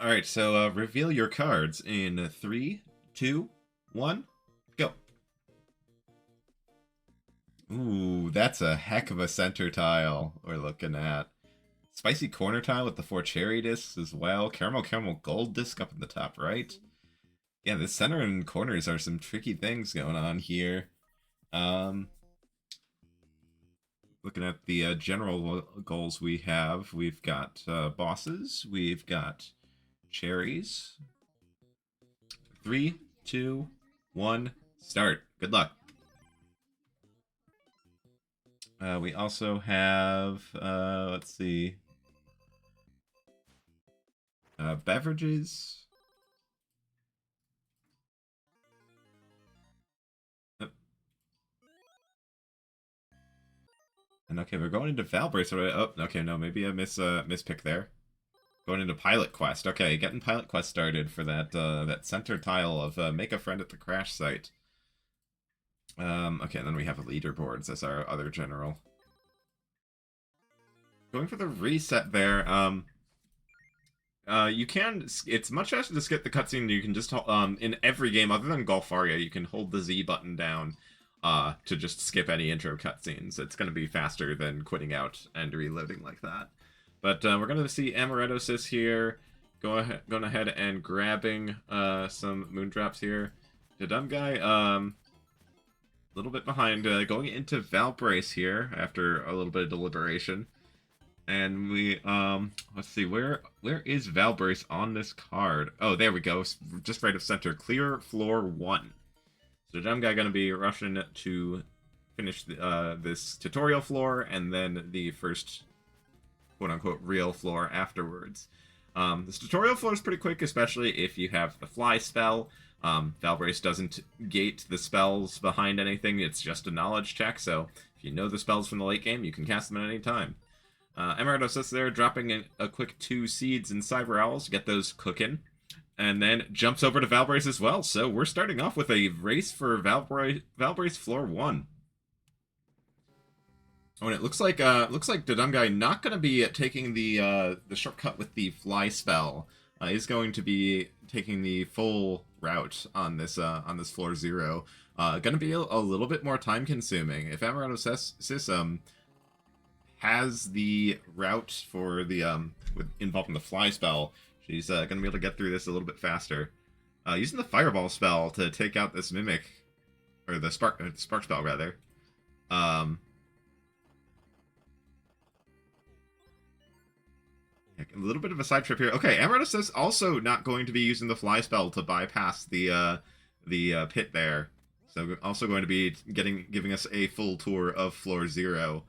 All right, so reveal your cards in three, two, one, go. Ooh, that's a heck of a center tile we're looking at. Spicy corner tile with the four cherry discs as well. Caramel gold disc up in the top right. Yeah, the center and corners are some tricky things going on here. Um, Looking at the general goals we've got bosses, we've got cherries. Three, two, one, start. Good luck. We also have, let's see, beverages. Yep. And okay, we're going into Valbrace. Oh, okay, no, maybe a mispick there. Going into Pilot Quest. Okay, getting Pilot Quest started for that center tile of make a friend at the crash site. Okay, and then we have leaderboards as our other general. Going for the reset there. You can. It's much faster to skip the cutscene. You can just in every game other than Golfaria, you can hold the Z button down to just skip any intro cutscenes. It's going to be faster than quitting out and reloading like that. But we're going to see amarettosis here. Going ahead and grabbing some moondrops here. The dumb guy, a little bit behind, going into Valbrace here after a little bit of deliberation. And we, let's see, where is Valbrace on this card? Oh, there we go, just right of center. Clear floor 1. So the dumb guy gonna be rushing to finish this tutorial floor, and then the first quote-unquote real floor afterwards. This tutorial floor is pretty quick, especially if you have the fly spell. Valbrace doesn't gate the spells behind anything, it's just a knowledge check, so if you know the spells from the late game, you can cast them at any time. Amarettosis there, dropping a quick 2 seeds in Cyber Owls to get those cooking. And then jumps over to Valbrace as well. So we're starting off with a race for Valbrace floor 1. Oh, and it looks like the dumb guy not going to be taking the shortcut with the fly spell. He's going to be taking the full route on this floor 0. Going to be a little bit more time consuming. If Amarettosis has the route for the involving the fly spell, she's gonna be able to get through this a little bit faster. Using the fireball spell to take out this mimic, or the spark spell rather. A little bit of a side trip here. Okay, Amaretto is also not going to be using the fly spell to bypass the pit there. So also going to be giving us a full tour of floor 0.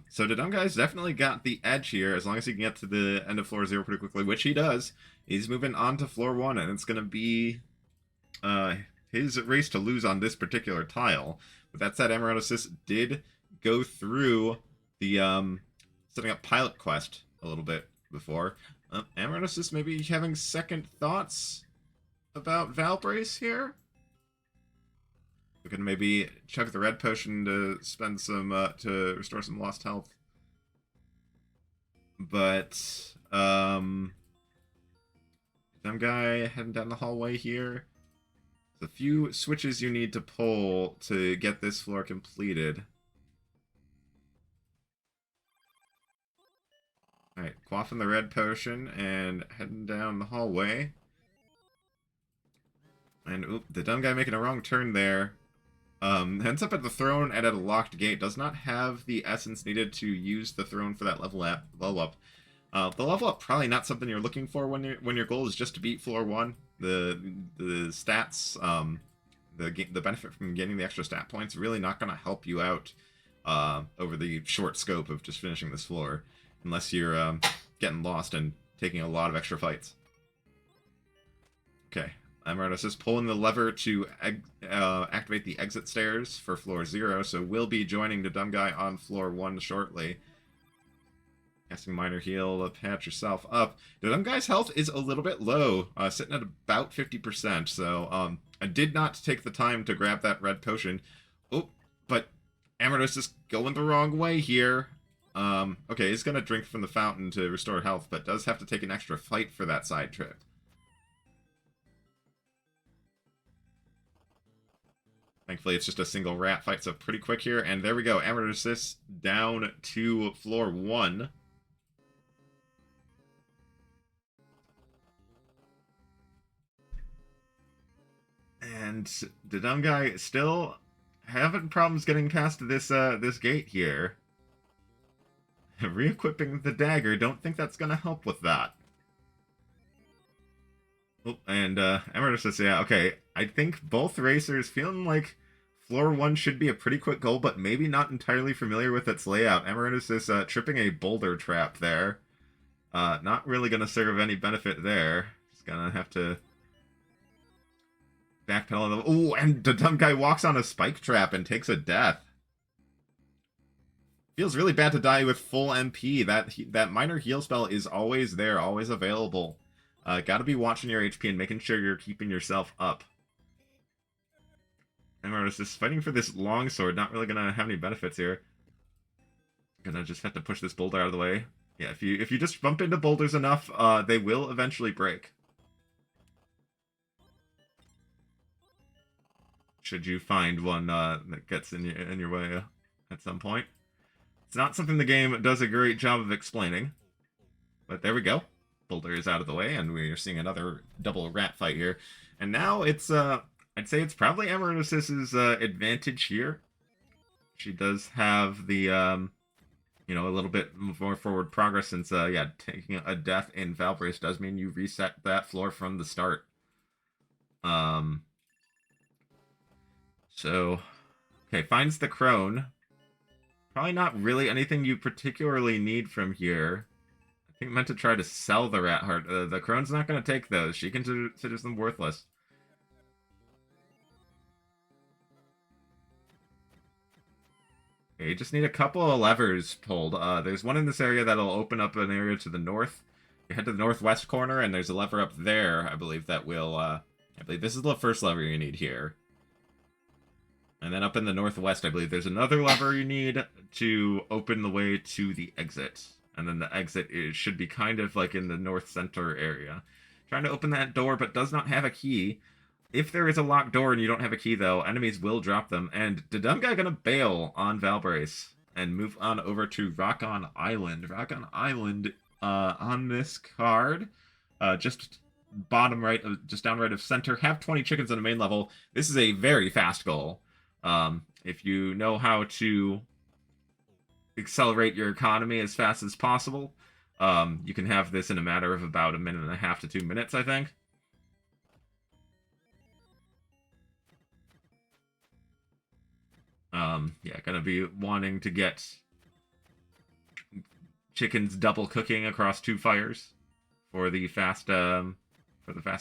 So the dumb guy's definitely got the edge here, as long as he can get to the end of floor 0 pretty quickly, which he does. He's moving on to floor 1, and it's going to be his race to lose on this particular tile. With that said, Amarettosis did go through the setting up Pilot Quest a little bit before. Amarettosis maybe having second thoughts about Valbrace here? We can maybe chug the red potion to spend some to restore some lost health. But dumb guy heading down the hallway here. There's a few switches you need to pull to get this floor completed. Alright, quaffing the red potion and heading down the hallway. And oop, the dumb guy making a wrong turn there. Ends up at the throne and at a locked gate. Does not have the essence needed to use the throne for that level up. The level up probably not something you're looking for when your goal is just to beat floor 1. The stats, the benefit from getting the extra stat points really not going to help you out over the short scope of just finishing this floor, unless you're getting lost and taking a lot of extra fights. Okay. Amarettosis pulling the lever to activate the exit stairs for floor 0, so we'll be joining the dumb guy on floor 1 shortly. Casting minor heal to patch yourself up. The dumb guy's health is a little bit low, sitting at about 50%, so I did not take the time to grab that red potion. Oh, but Amarettosis going the wrong way here. Okay, he's gonna drink from the fountain to restore health, but does have to take an extra fight for that side trip. Thankfully, it's just a single rat fight, so pretty quick here. And there we go. Amarettosis down to floor 1. And dahdumbguy still having problems getting past this gate here. Re-equipping the dagger, don't think that's gonna help with that. Oh, and Amarettosis, yeah, okay. I think both racers feeling like floor 1 should be a pretty quick goal, but maybe not entirely familiar with its layout. Amarettosis tripping a boulder trap there. Not really gonna serve any benefit there. Just gonna have to backpedal. Oh, and dahdumbguy walks on a spike trap and takes a death. Feels really bad to die with full MP. That minor heal spell is always there, always available. Gotta be watching your HP and making sure you're keeping yourself up. Amarettosis just fighting for this longsword, not really gonna have any benefits here. Gonna just have to push this boulder out of the way. Yeah, if you just bump into boulders enough, they will eventually break. Should you find one that gets in your way at some point. It's not something the game does a great job of explaining. But there we go. Boulder is out of the way, and we're seeing another double rat fight here. And now it's, I'd say it's probably Amarettosis' advantage here. She does have the, you know, a little bit more forward progress since, yeah, taking a death in Valbrace does mean you reset that floor from the start. So, okay, finds the crone. Probably not really anything you particularly need from here. I think meant to try to sell the rat heart. The crone's not going to take those. She considers them worthless. Okay, you just need a couple of levers pulled. There's one in this area that'll open up an area to the north. You head to the northwest corner, and there's a lever up there, I believe, that will, I believe this is the first lever you need here. And then up in the northwest, I believe there's another lever you need to open the way to the exit. And then the exit should be kind of like in the north center area. Trying to open that door, but does not have a key. If there is a locked door and you don't have a key, though, enemies will drop them. And dahdumbguy gonna bail on Valbrace and move on over to Rock On Island. Rock On Island, on this card, just bottom right, just down right of center, have 20 chickens on the main level. This is a very fast goal. If you know how to accelerate your economy as fast as possible, you can have this in a matter of about 1.5 to 2 minutes, I think. Yeah, gonna be wanting to get chickens double cooking across 2 fires for the fast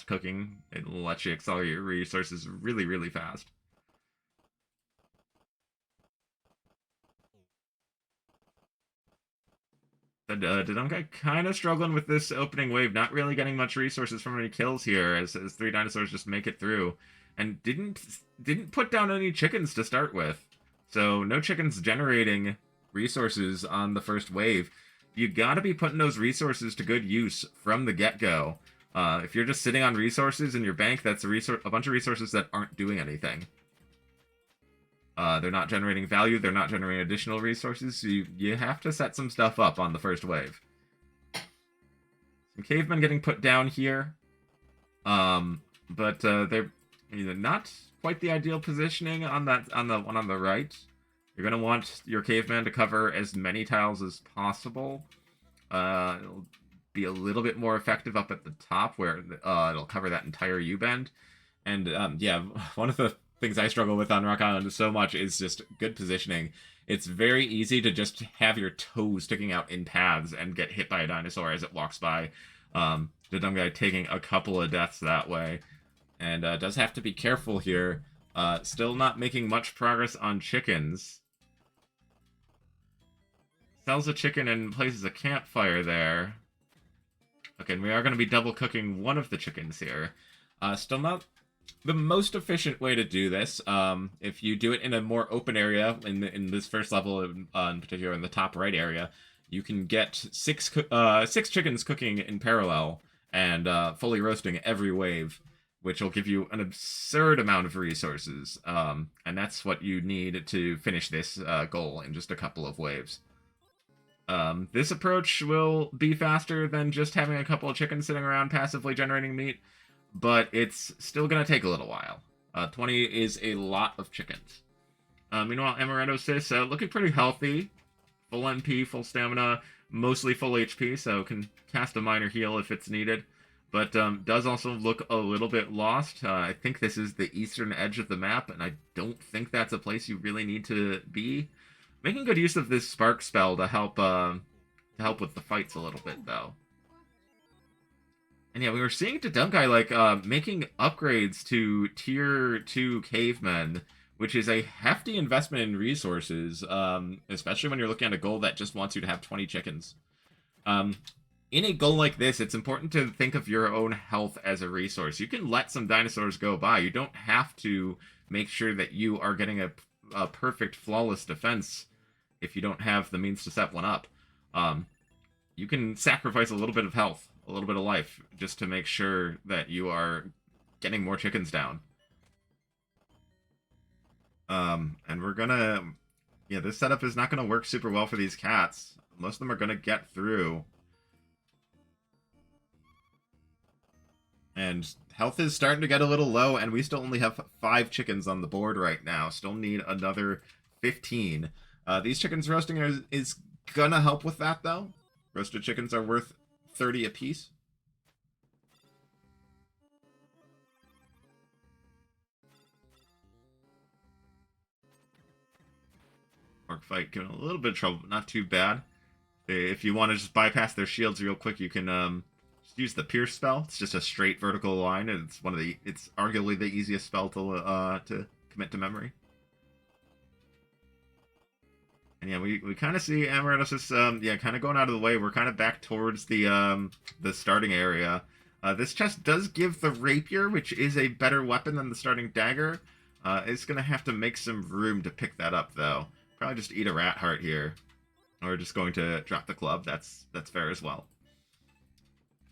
cooking. It'll let you accelerate your resources really, really fast. dahdumbguy kind of struggling with this opening wave, not really getting much resources from any kills here, as 3 dinosaurs just make it through, and didn't put down any chickens to start with, so no chickens generating resources on the first wave. You gotta be putting those resources to good use from the get-go. If you're just sitting on resources in your bank, that's a bunch of resources that aren't doing anything. They're not generating value, they're not generating additional resources, so you have to set some stuff up on the first wave. Some cavemen getting put down here. But they're not quite the ideal positioning on the one on the right. You're gonna want your caveman to cover as many tiles as possible. It'll be a little bit more effective up at the top where it'll cover that entire U-bend. And yeah, one of the things I struggle with on Rock Island so much is just good positioning. It's very easy to just have your toes sticking out in paths and get hit by a dinosaur as it walks by. dahdumbguy taking a couple of deaths that way. And does have to be careful here. Still not making much progress on chickens. Sells a chicken and places a campfire there. Okay, and we are going to be double cooking one of the chickens here. Still not The most efficient way to do this, if you do it in a more open area, in this first level, in particular in the top right area, you can get six chickens cooking in parallel and fully roasting every wave, which will give you an absurd amount of resources. And that's what you need to finish this goal in just a couple of waves. This approach will be faster than just having a couple of chickens sitting around passively generating meat, but it's still going to take a little while. 20 is a lot of chickens. Meanwhile, amarettosis looking pretty healthy. Full MP, full stamina, mostly full HP, so can cast a minor heal if it's needed. But does also look a little bit lost. I think this is the eastern edge of the map, and I don't think that's a place you really need to be. Making good use of this spark spell to help with the fights a little bit, though. And yeah, we were seeing dahdumbguy like making upgrades to tier 2 cavemen, which is a hefty investment in resources, especially when you're looking at a goal that just wants you to have 20 chickens. In a goal like this, it's important to think of your own health as a resource. You can let some dinosaurs go by. You don't have to make sure that you are getting a perfect, flawless defense if you don't have the means to set one up. You can sacrifice a little bit of health, a little bit of life, just to make sure that you are getting more chickens down. And we're gonna... Yeah, this setup is not gonna work super well for these cats. Most of them are gonna get through. And health is starting to get a little low, and we still only have 5 chickens on the board right now. Still need another 15. These chickens roasting is gonna help with that, though. Roasted chickens are worth 30 apiece. Orc fight giving a little bit of trouble, but not too bad. If you want to just bypass their shields real quick, you can just use the pierce spell. It's just a straight vertical line, and it's arguably the easiest spell to commit to memory. And yeah, we kind of see amarettosis, yeah, kind of going out of the way. We're kind of back towards the starting area. This chest does give the rapier, which is a better weapon than the starting dagger. It's going to have to make some room to pick that up, though. Probably just eat a rat heart here. Or just going to drop the club. That's fair as well.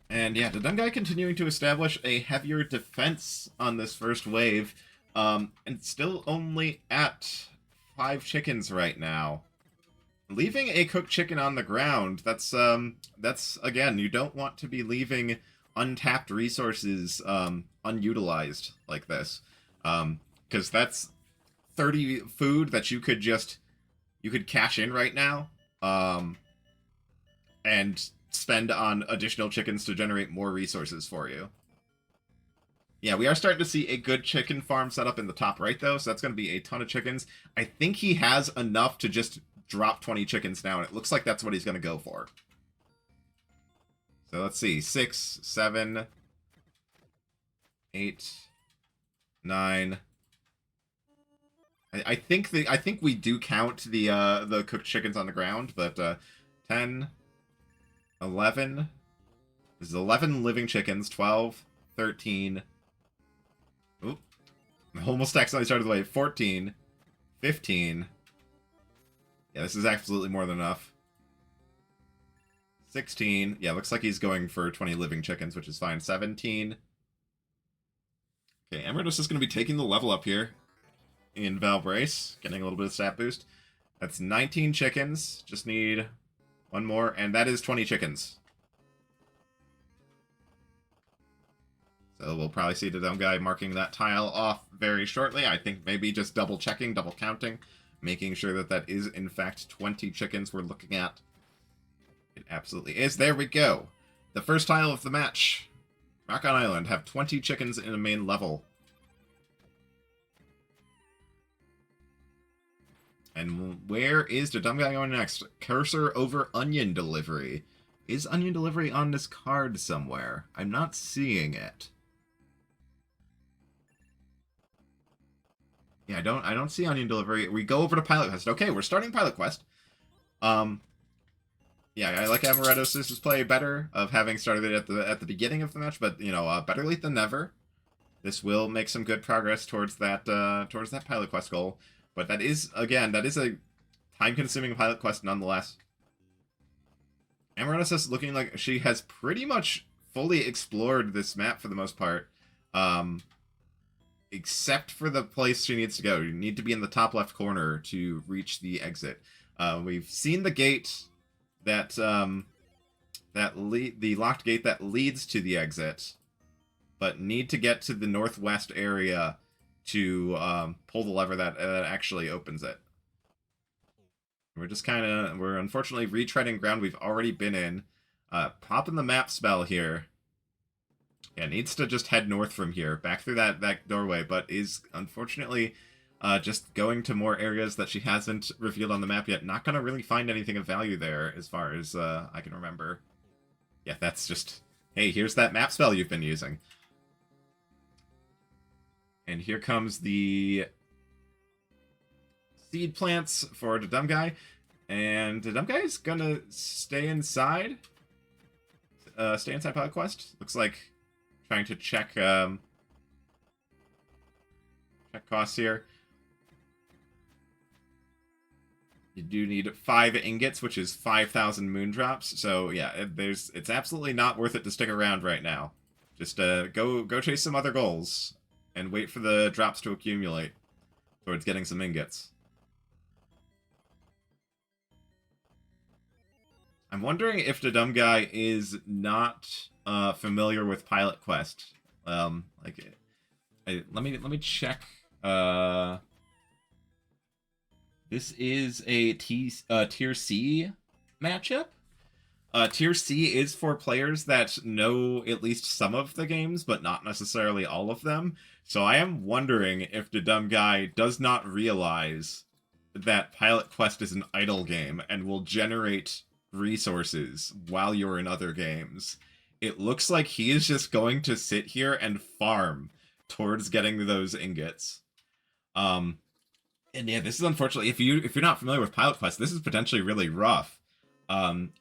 And yeah, dahdumbguy continuing to establish a heavier defense on this first wave. And still only at 5 chickens right now. Leaving a cooked chicken on the ground, that's again, you don't want to be leaving untapped resources unutilized like this. Because that's 30 food that you could cash in right now, and spend on additional chickens to generate more resources for you. Yeah, we are starting to see a good chicken farm set up in the top right, though, so that's going to be a ton of chickens. I think he has enough to just drop 20 chickens now, and it looks like that's what he's going to go for. So let's see, 6, 7, 8, 9... I think we do count the cooked chickens on the ground, but 10, 11. This is 11 living chickens. 12, 13. Oop, almost accidentally started the way. 14, 15. Yeah, this is absolutely more than enough. 16. Yeah, looks like he's going for 20 living chickens, which is fine. 17. Okay, Amarettosis is going to be taking the level up here in Valbrace, getting a little bit of stat boost. That's 19 chickens. Just need one more, and that is 20 chickens. So we'll probably see the dahdumbguy marking that tile off very shortly. I think maybe just double checking, double counting, making sure that that is in fact 20 chickens we're looking at. It absolutely is. There we go. The first tile of the match. Rock on Island have 20 chickens in a main level. And where is dahdumbguy going next? Cursor over onion delivery. Is onion delivery on this card somewhere? I'm not seeing it. Yeah, I don't see onion delivery. We go over to Pilot Quest. Okay, we're starting Pilot Quest. Yeah, I like Amarettosis' play better of having started it at the beginning of the match, but you know, better late than never. This will make some good progress towards that pilot quest goal. But that is, again, that is a time-consuming pilot quest nonetheless. Amarettosis is looking like she has pretty much fully explored this map for the most part. Except for the place she needs to go. You need to be in the top left corner to reach the exit. We've seen the gate that the locked gate that leads to the exit, but need to get to the northwest area to pull the lever that actually opens it. We're unfortunately retreading ground we've already been in. Popping the map spell here. Yeah, needs to just head north from here, back through that doorway, but is unfortunately just going to more areas that she hasn't revealed on the map yet. Not going to really find anything of value there, as far as I can remember. Yeah, that's just, hey, here's that map spell you've been using. And here comes the seed plants for dahdumbguy. And dahdumbguy is going to stay inside. Stay inside Pilot Quest. Looks like trying to check costs here. You do need 5 ingots, which is 5,000 moondrops. So yeah, it's absolutely not worth it to stick around right now. Just go chase some other goals and wait for the drops to accumulate towards getting some ingots. I'm wondering if dahdumbguy is not familiar with Pilot Quest. Let me check. This is a tier C matchup. Tier C is for players that know at least some of the games, but not necessarily all of them. So I am wondering if dahdumbguy does not realize that Pilot Quest is an idle game and will generate resources while you're in other games. It looks like he is just going to sit here and farm towards getting those ingots. And yeah, this is unfortunately, if you're not familiar with Pilot Quest, this is potentially really rough.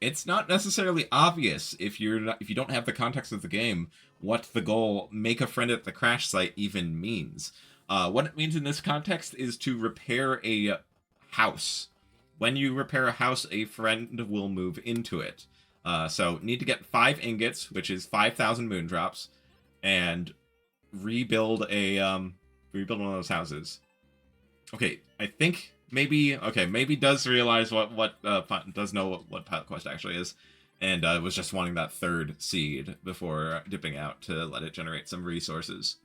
It's not necessarily obvious if you don't have the context of the game what the goal "make a friend at the crash site" even means. What it means in this context is to repair a house. When you repair a house, a friend will move into it. So need to get 5 ingots, which is 5,000 moondrops, and rebuild one of those houses. Okay, I think maybe does realize does know what Pilot Quest actually is, and was just wanting that 3rd seed before dipping out to let it generate some resources.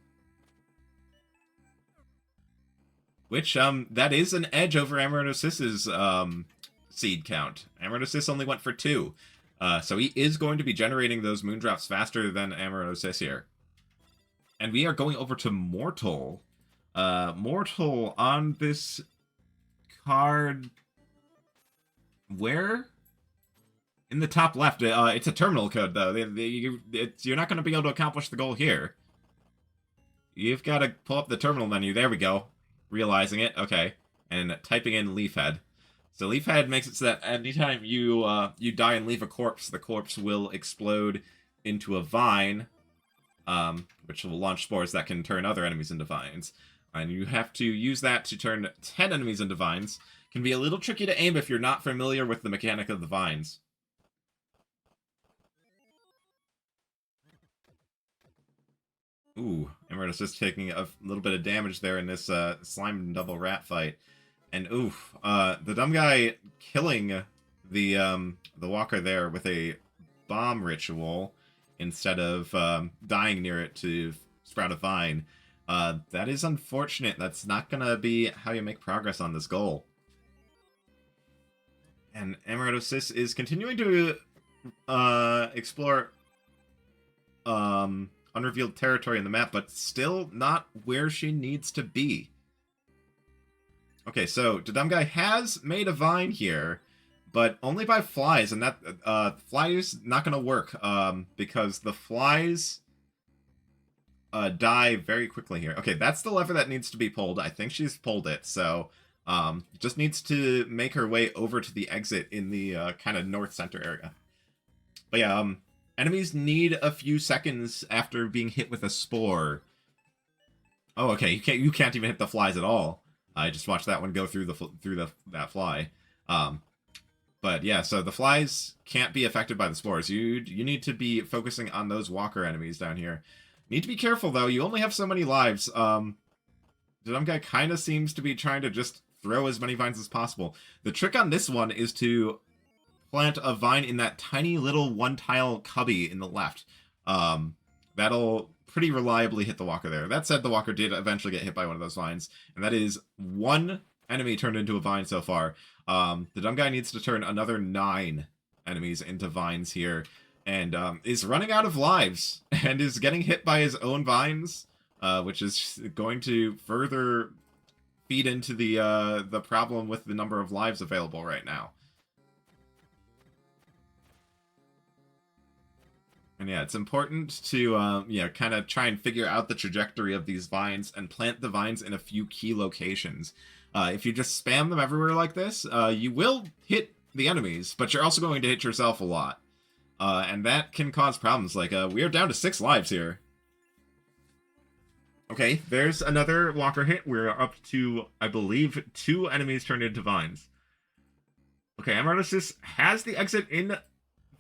Which, that is an edge over Amarettosis's seed count. Amarettosis only went for 2. So he is going to be generating those moondrops faster than Amarettosis here. And we are going over to Mortal. Mortal on this card... Where? In the top left. It's a terminal code, though. You're not going to be able to accomplish the goal here. You've got to pull up the terminal menu. There we go. Realizing it. Okay. And typing in Leafhead. So Leafhead makes it so that anytime you die and leave a corpse, the corpse will explode into a vine, which will launch spores that can turn other enemies into vines. And you have to use that to turn 10 enemies into vines. Can be a little tricky to aim if you're not familiar with the mechanic of the vines. Ooh, Amarettosis just taking a little bit of damage there in this slime and double rat fight. And oof, dahdumbguy killing the walker there with a bomb ritual instead of dying near it to sprout a vine. That is unfortunate. That's not gonna be how you make progress on this goal. And Amarettosis is continuing to explore unrevealed territory in the map, but still not where she needs to be. Okay, so dahdumbguy has made a vine here, but only by flies, and that flies not going to work because the flies die very quickly here. Okay, that's the lever that needs to be pulled. I think she's pulled it, so just needs to make her way over to the exit in the kind of north center area. But yeah, enemies need a few seconds after being hit with a spore Oh, okay. You can't even hit the flies at all. I just watched that one go through that fly. Um, but yeah, so the flies can't be affected by the spores. You need to be focusing on those walker enemies down here. Need to be careful though. You only have so many lives. The dumb guy kind of seems to be trying to just throw as many vines as possible. The trick on this one is to plant a vine in that tiny little one-tile cubby in the left. That'll pretty reliably hit the walker there. That said, the walker did eventually get hit by one of those vines, and that is one enemy turned into a vine so far. The dumb guy needs to turn another 9 enemies into vines here, and is running out of lives, and is getting hit by his own vines, which is going to further feed into the problem with the number of lives available right now. And yeah, it's important to kind of try and figure out the trajectory of these vines and plant the vines in a few key locations. If you just spam them everywhere like this, you will hit the enemies, but you're also going to hit yourself a lot. And that can cause problems. Like, we are down to 6 lives here. Okay, there's another walker hit. We're up to, I believe, 2 enemies turned into vines. Okay, amarettosis has the exit in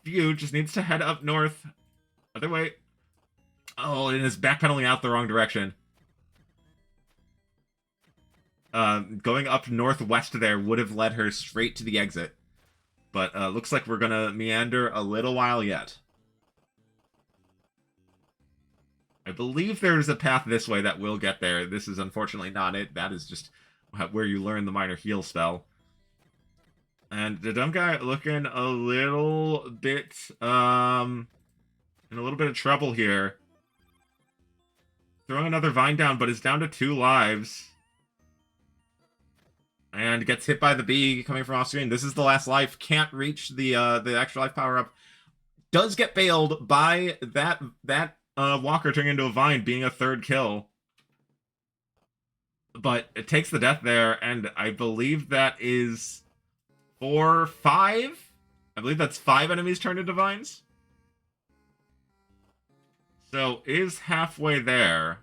view, just needs to head up north. Other way. Oh, and is backpedaling out the wrong direction. Going up northwest there would have led her straight to the exit. But looks like we're gonna meander a little while yet. I believe there's a path this way that will get there. This is unfortunately not it. That is just where you learn the minor heal spell. And the dumb guy looking a little bit, in a little bit of trouble here. Throwing another vine down, but is down to 2 lives. And gets hit by the bee coming from off screen. This is the last life. Can't reach the extra life power up. Does get bailed by that walker turning into a vine being a 3rd kill. But it takes the death there, and I believe that is 4, 5? I believe that's 5 enemies turned into vines. So, is halfway there.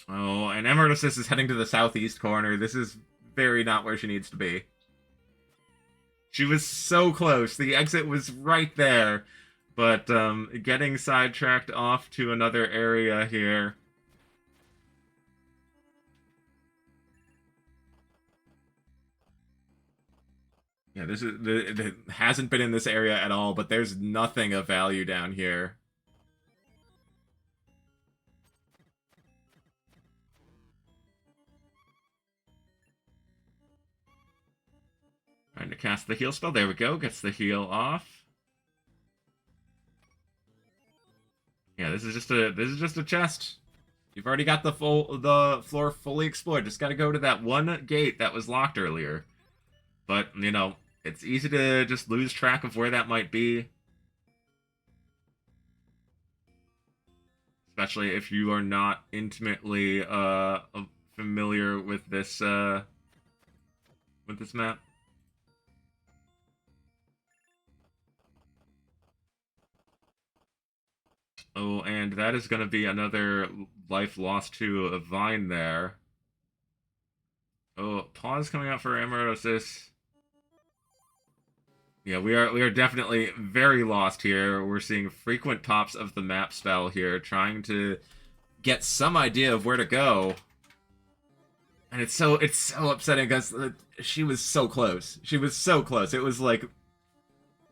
Oh, and amarettosis is heading to the southeast corner. This is very not where she needs to be. She was so close. The exit was right there. But, getting sidetracked off to another area here. Yeah, it hasn't been in this area at all, but there's nothing of value down here. Trying to cast the heal spell. There we go. Gets the heal off. Yeah, this is just a chest. You've already got the floor fully explored. Just got to go to that one gate that was locked earlier. But, you know, it's easy to just lose track of where that might be. Especially if you are not intimately familiar with this map. Oh, and that is going to be another life lost to a vine there. Oh, pause coming out for amarettosis. Yeah, we are definitely very lost here. We're seeing frequent pops of the map spell here, trying to get some idea of where to go. And it's so upsetting because she was so close. She was so close. It was like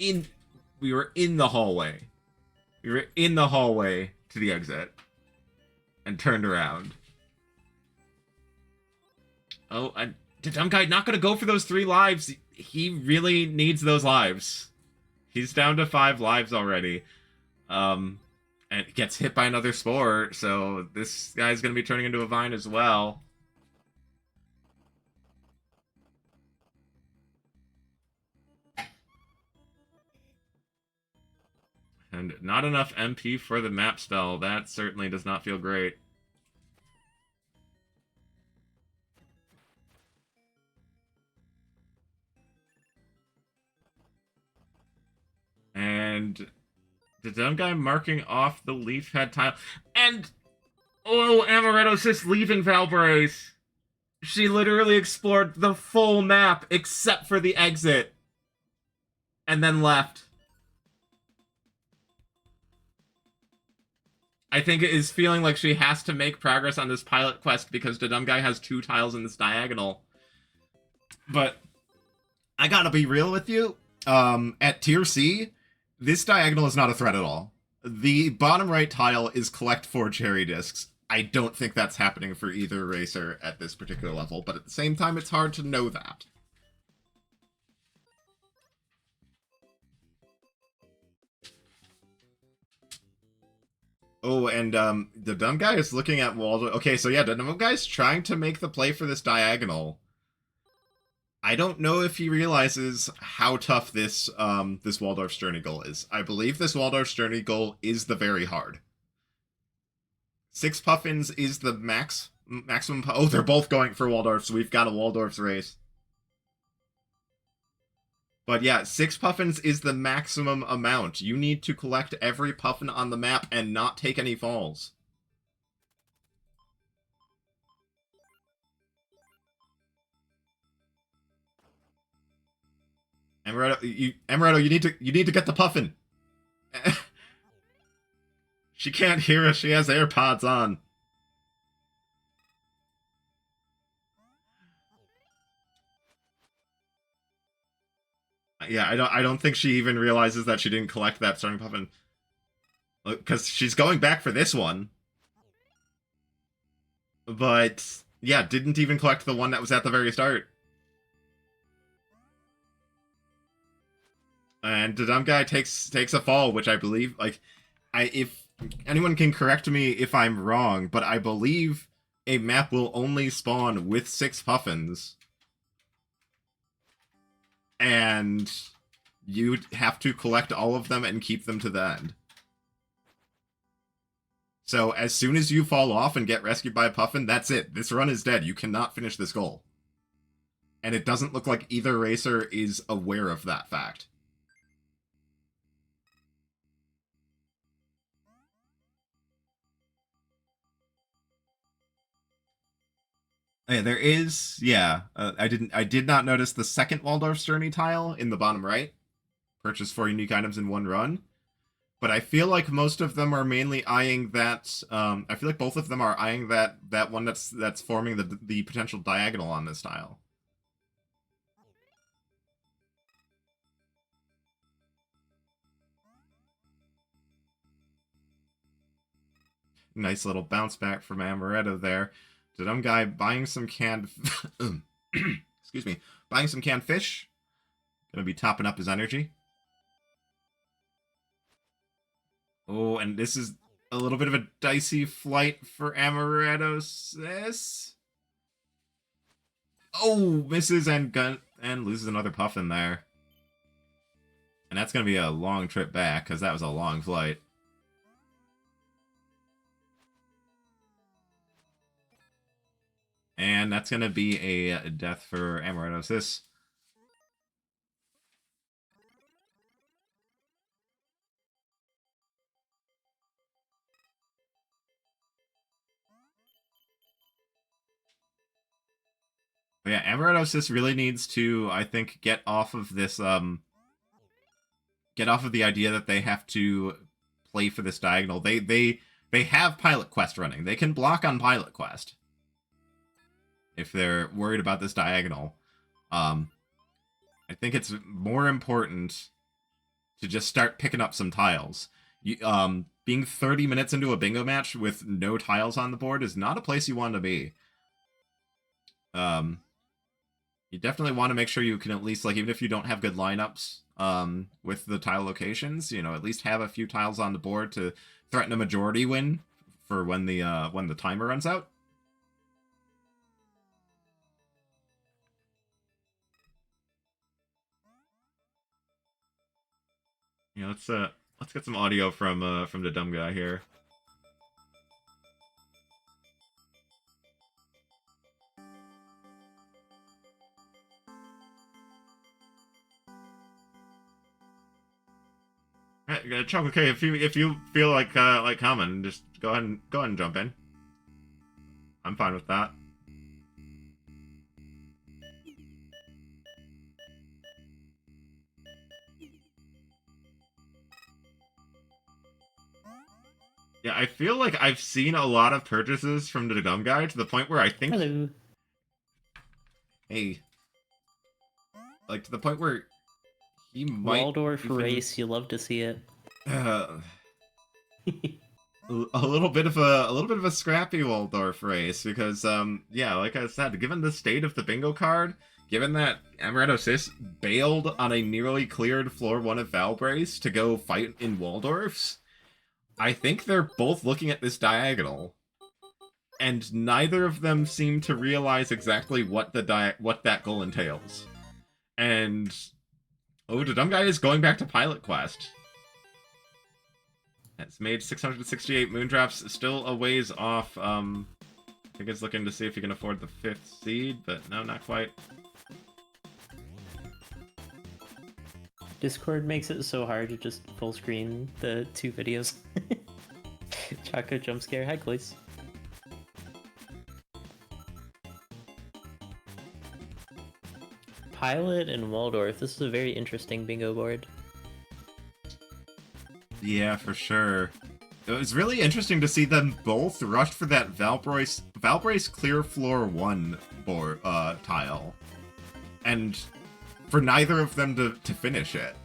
we were in the hallway. We were in the hallway to the exit and turned around. Oh, the dumb guy not going to go for those 3 lives. He really needs those lives. He's down to 5 lives already. And gets hit by another spore, so this guy's going to be turning into a vine as well. And not enough MP for the map spell. That certainly does not feel great. And the dumb guy marking off the leaf head tile. And oh, amarettosis leaving Valbrace. She literally explored the full map except for the exit. And then left. I think it is feeling like she has to make progress on this pilot quest because the dumb guy has 2 tiles in this diagonal. But I gotta be real with you. At tier C, this diagonal is not a threat at all. The bottom right tile is collect 4 cherry discs. I don't think that's happening for either racer at this particular level, but at the same time, it's hard to know that. Oh, and the dumb guy is looking at Waldo. Okay, so yeah, the dumb guy's trying to make the play for this diagonal. I don't know if he realizes how tough this this Waldorf Sternigal is. I believe this Waldorf Sternigal is the very hard. 6 puffins is the maximum. Oh, they're both going for Waldorf, so we've got a Waldorf's race. But yeah, 6 puffins is the maximum amount. You need to collect every puffin on the map and not take any falls. Amaretto, you need to get the puffin. She can't hear us. She has AirPods on. Yeah, I don't think she even realizes that she didn't collect that starting puffin. Because she's going back for this one. But yeah, didn't even collect the one that was at the very start. And the dumb guy takes a fall, which I believe, like, if anyone can correct me if I'm wrong, but I believe a map will only spawn with 6 puffins. And you have to collect all of them and keep them to the end. So as soon as you fall off and get rescued by a puffin, that's it. This run is dead. You cannot finish this goal. And it doesn't look like either racer is aware of that fact. Yeah, there is. Yeah, I did not notice the second Waldorf Sterny tile in the bottom right. Purchase 4 unique items in 1 run. But I feel like most of them are mainly eyeing that. I feel like both of them are eyeing that one that's forming the potential diagonal on this tile. Nice little bounce back from Amaretto there. The dumb guy buying some canned. Excuse me, buying some canned fish. Gonna be topping up his energy. Oh, and this is a little bit of a dicey flight for Amarettosis. Oh, misses and loses another puffin there. And that's going to be a long trip back, because that was a long flight. And that's going to be a death for Amarettosis. But yeah, Amarettosis really needs to, I think, get off of this, get off of the idea that they have to play for this diagonal. They have Pilot Quest running. They can block on Pilot Quest if they're worried about this diagonal. I think it's more important to just start picking up some tiles. Being 30 minutes into a bingo match with no tiles on the board is not a place you want to be. You definitely want to make sure you can at least, like, even if you don't have good lineups with the tile locations, you know, at least have a few tiles on the board to threaten a majority win for when the timer runs out. Yeah, let's get some audio from the dumb guy here. Chocolate K, if you feel like coming, just go ahead and jump in. I'm fine with that. Yeah, I feel like I've seen a lot of purchases from the dumb guy to the point where I think. Hello. Hey. Like to the point where he might. Waldorf race, you love to see it. A little bit of a scrappy Waldorf race because yeah, like I said, given the state of the bingo card, given that amarettosis bailed on a nearly cleared floor 1 of Valbrace to go fight in Waldorfs, I think they're both looking at this diagonal, and neither of them seem to realize exactly what that goal entails. And the dumb guy is going back to Pilot Quest. It's made 668 moondrops, still a ways off. I think it's looking to see if he can afford the 5th seed, but no, not quite. Discord makes it so hard to just full screen the 2 videos. Choco jump scare. Hi, Cloyce. Pilot and Waldorf. This is a very interesting bingo board. Yeah, for sure. It was really interesting to see them both rush for that Valbrace clear floor 1 board tile, and for neither of them to finish it.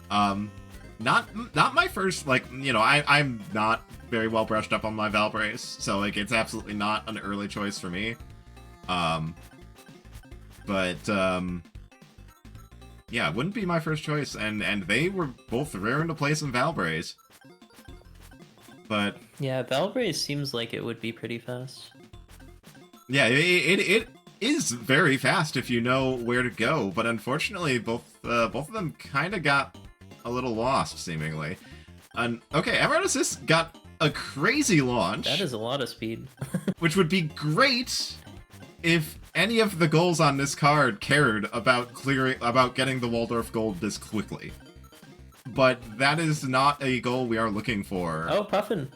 Not my first, like, you know, I'm not very well brushed up on my Valbrace, so like it's absolutely not an early choice for me. Yeah, it wouldn't be my first choice, and they were both raring to play some Valbrace. But yeah, Valbrace seems like it would be pretty fast. Yeah, it is very fast if you know where to go, but unfortunately both of them kind of got a little lost, seemingly. And okay, amarettosis got a crazy launch. That is a lot of speed. Which would be great if any of the goals on this card cared about getting the Waldorf gold this quickly. But that is not a goal we are looking for. Oh, Puffin.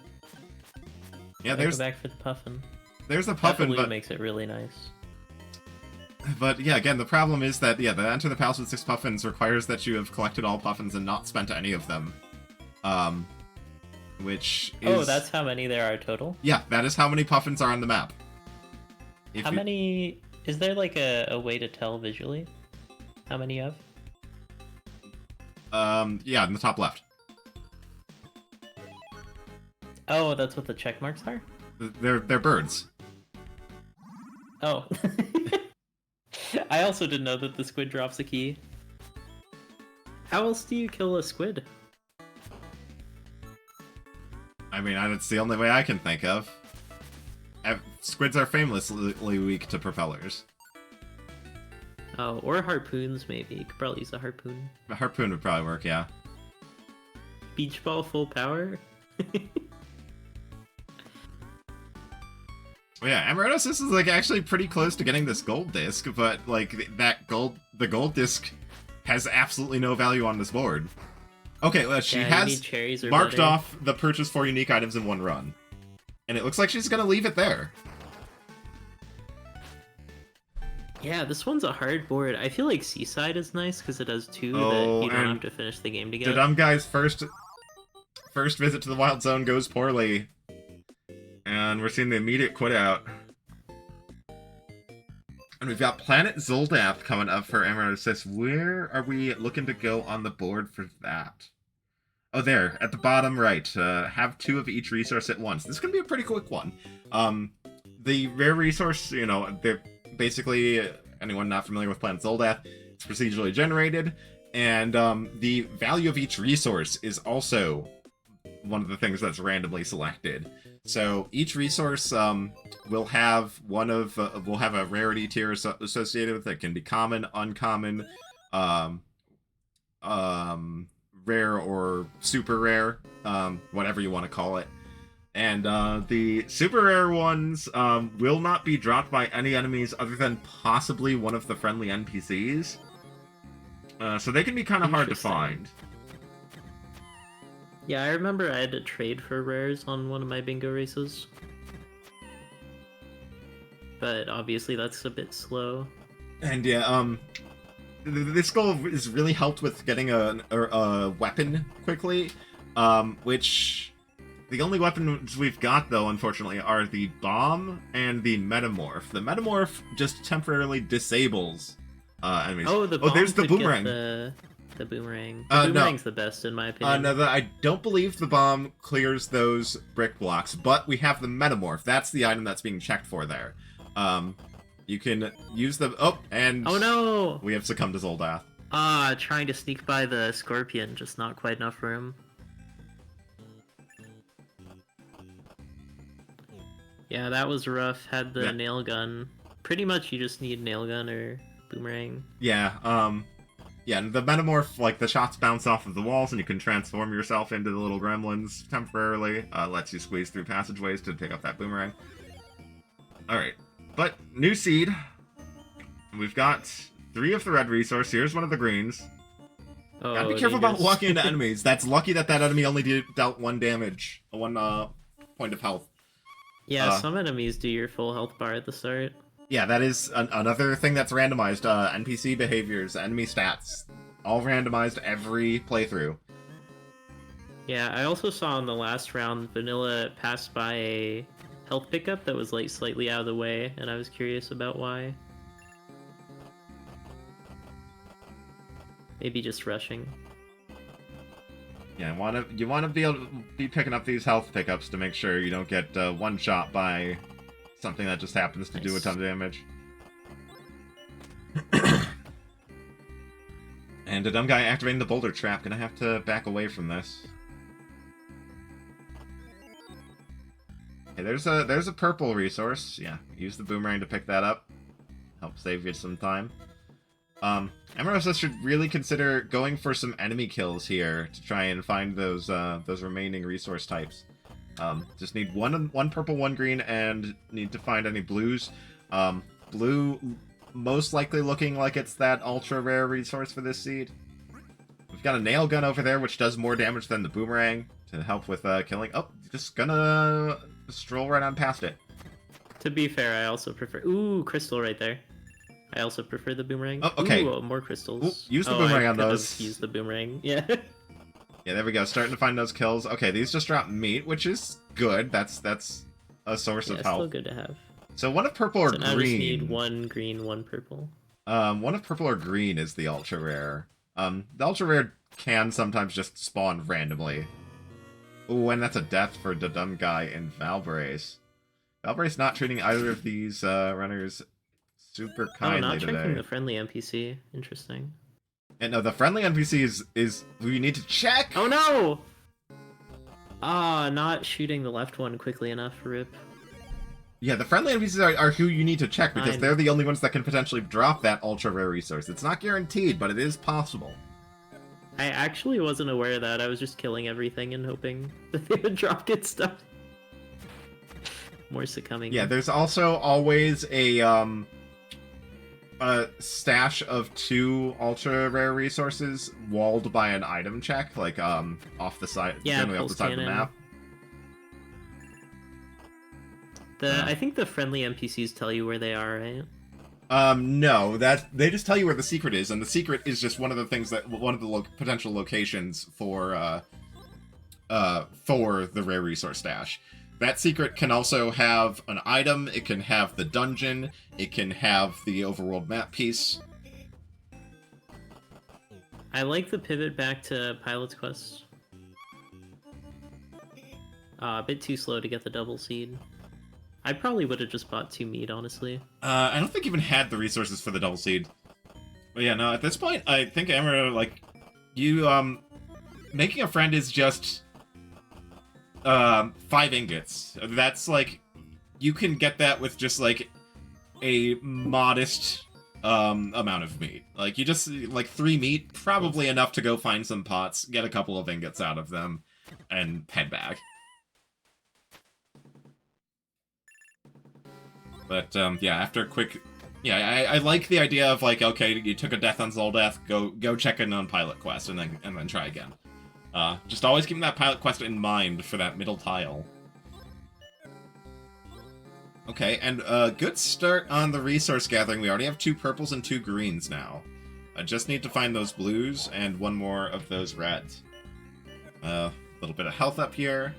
Yeah, there's go back for the Puffin. There's a Puffin, that but makes it really nice. But yeah, again, the problem is that the Enter the Palace with 6 Puffins requires that you have collected all Puffins and not spent any of them. Which is... Oh, that's how many there are total? Yeah, that is how many Puffins are on the map. How many... Is there like a way to tell visually how many you have? Yeah, in the top left. Oh, that's what the check marks are? They're birds. Oh. I also didn't know that the squid drops a key. How else do you kill a squid? I mean, that's the only way I can think of. Squids are famously weak to propellers. Oh, or harpoons, maybe. You could probably use a harpoon. A harpoon would probably work, yeah. Beach ball full power? Well, yeah, amarettosis is like actually pretty close to getting this gold disc, but like the gold disc has absolutely no value on this board. Okay, well, she has marked off the purchase 4 unique items in 1 run, and it looks like she's gonna leave it there. Yeah, this one's a hard board. I feel like Seaside is nice because it has 2 that you don't have to finish the game to get. The dumb guy's first visit to the Wild Zone goes poorly. And we're seeing the immediate quit out. And we've got Planet Zoldath coming up for amarettosis. Where are we looking to go on the board for that? Oh, there, at the bottom right. Have 2 of each resource at once. This is going to be a pretty quick one. The rare resource, you know, they're basically, anyone not familiar with Planet Zoldath, it's procedurally generated. And the value of each resource is also one of the things that's randomly selected. So each resource will have a rarity tier associated with it. It can be common, uncommon, rare or super rare, whatever you want to call it. And the super rare ones will not be dropped by any enemies other than possibly one of the friendly NPCs. So they can be kind of hard to find. Yeah, I remember I had to trade for rares on one of my bingo races. But obviously that's a bit slow. And yeah, this goal is really helped with getting a weapon quickly, which the only weapons we've got, though, unfortunately, are the bomb and the metamorph. The metamorph just temporarily disables enemies. Oh, the bomb there's the could boomerang. Get the boomerang. The boomerang's the best, in my opinion. No, I don't believe the bomb clears those brick blocks, but we have the metamorph. That's the item that's being checked for there. You can use the... Oh, and... Oh no! We have succumbed to Zoldath. Trying to sneak by the scorpion, just not quite enough room. Yeah, that was rough. Had the nail gun. Pretty much you just need nail gun or boomerang. Yeah, yeah, and the metamorph, like, the shots bounce off of the walls and you can transform yourself into the little gremlins temporarily. Lets you squeeze through passageways to pick up that boomerang. Alright, but new seed. We've got 3 of the red resource. Here's one of the greens. Oh, Gotta be careful about walking into enemies. That's lucky that enemy only dealt 1 damage. 1 point of health. Yeah, some enemies do your full health bar at the start. Yeah, that is another thing that's randomized. NPC behaviors, enemy stats. All randomized every playthrough. Yeah, I also saw in the last round, Vanilla passed by a health pickup that was like slightly out of the way, and I was curious about why. Maybe just rushing. Yeah, you wanna be able to be picking up these health pickups to make sure you don't get one shot by something that just happens to do a ton of damage. And a dumb guy activating the boulder trap. Gonna have to back away from this. Okay, there's a purple resource. Yeah, use the boomerang to pick that up. Help save you some time. Amarettosis should really consider going for some enemy kills here to try and find those remaining resource types. Just need one purple, 1 green, and need to find any blues. Blue, most likely looking like it's that ultra rare resource for this seed. We've got a nail gun over there, which does more damage than the boomerang to help with killing. Oh, just gonna stroll right on past it. To be fair, I also prefer... Ooh, crystal right there. I also prefer the boomerang. Oh, okay. Ooh, more crystals. Ooh, use the boomerang on those. Use the boomerang. Yeah. Yeah, there we go. Starting to find those kills. Okay, these just drop meat, which is good. That's a source of health. Still good to have. So one of purple or so green. Now I just need 1 green, 1 purple. One of purple or green is the ultra rare. The ultra rare can sometimes just spawn randomly. Ooh, and that's a death for dahdumbguy and Valbrace. Valbrace not treating either of these runners super kindly not today. checking the friendly NPC. Interesting. And no, the friendly NPC is who you need to check! Oh no! Not shooting the left one quickly enough, rip. Yeah, the friendly NPCs are who you need to check, because they're the only ones that can potentially drop that ultra-rare resource. It's not guaranteed, but it is possible. I actually wasn't aware of that. I was just killing everything and hoping that they would drop good stuff. More succumbing. Yeah, there's also always a stash of 2 ultra-rare resources walled by an item check, like, off the side, generally off the side of the map. I think the friendly NPCs tell you where they are, right? No, they just tell you where the secret is, and the secret is just one of the things that one of the potential locations for the rare resource stash. That secret can also have an item, it can have the dungeon, it can have the overworld map piece. I like the pivot back to Pilot's Quest. A bit too slow to get the double seed. I probably would have just bought 2 meat, honestly. I don't think even had the resources for the double seed. But yeah, no, at this point, I think Amara, like, you, making a friend is just, 5 ingots. That's, like, you can get that with just, like, a modest, amount of meat. Like, you just, like, 3 meat, probably enough to go find some pots, get a couple of ingots out of them, and head back. But, yeah, after a quick... Yeah, I like the idea of, like, okay, you took a death on Zoldath, go check in on Pilot Quest, and then try again. Just always keeping that pilot quest in mind for that middle tile. Okay, and good start on the resource gathering. We already have 2 purples and 2 greens now. I just need to find those blues and 1 more of those reds. A little bit of health up here.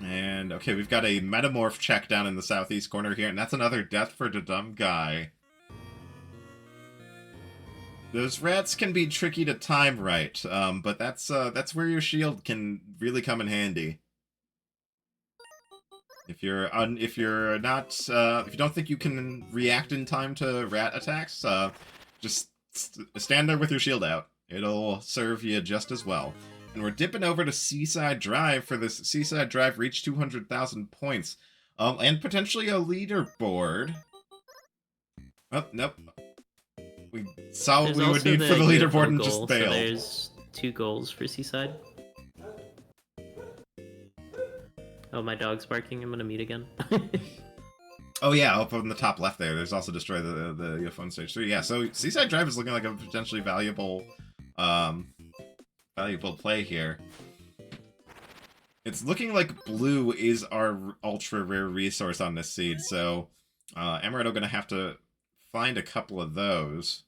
And, okay, we've got a metamorph check down in the southeast corner here, and that's another death for dahdumbguy. Those rats can be tricky to time right, but that's where your shield can really come in handy. If you don't think you can react in time to rat attacks, just stand there with your shield out. It'll serve you just as well. And we're dipping over to Seaside Drive for this. Seaside Drive reached 200,000 points. And potentially a leaderboard. Oh, nope. We saw what we would need for the leaderboard and just failed. So there's 2 goals for Seaside. Oh, my dog's barking. I'm gonna mute again. Oh yeah, up on the top left there. There's also destroy the UFO on stage 3. Yeah, so Seaside Drive is looking like a potentially valuable play here. It's looking like blue is our ultra rare resource on this seed, so Amaretto gonna have to find a couple of those.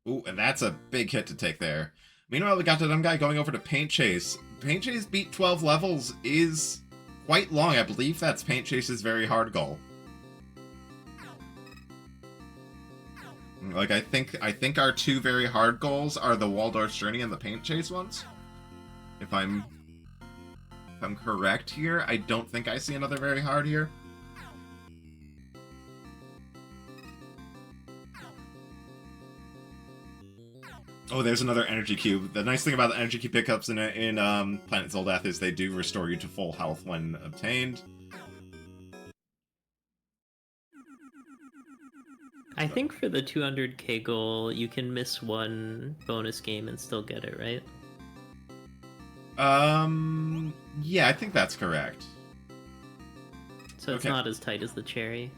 Ooh, and that's a big hit to take there. Meanwhile, we got dahdumbguy going over to Paint Chase. Paint Chase beat 12 levels is quite long. I believe that's Paint Chase's very hard goal. Like, I think our 2 very hard goals are the Waldorf's Journey and the Paint Chase ones. If I'm correct here, I don't think I see another very hard here. Oh, there's another energy cube. The nice thing about the energy cube pickups in Planet Zoldath is they do restore you to full health when obtained. I think for the 200k goal, you can miss 1 bonus game and still get it, right? Yeah, I think that's correct. So it's not as tight as the cherry.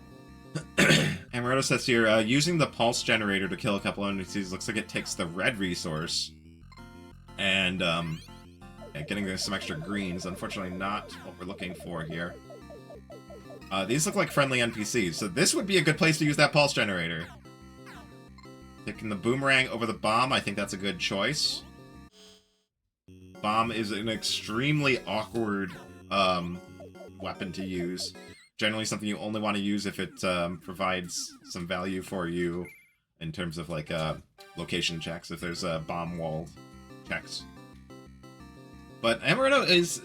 Amaretto says here, using the pulse generator to kill a couple of NPCs looks like it takes the red resource. And, yeah, getting some extra greens. Unfortunately not what we're looking for here. These look like friendly NPCs, so this would be a good place to use that pulse generator. Picking the boomerang over the bomb, I think that's a good choice. Bomb is an extremely awkward weapon to use. Generally something you only want to use if it provides some value for you in terms of, like, location checks, if there's bomb wall checks. But Amaretto is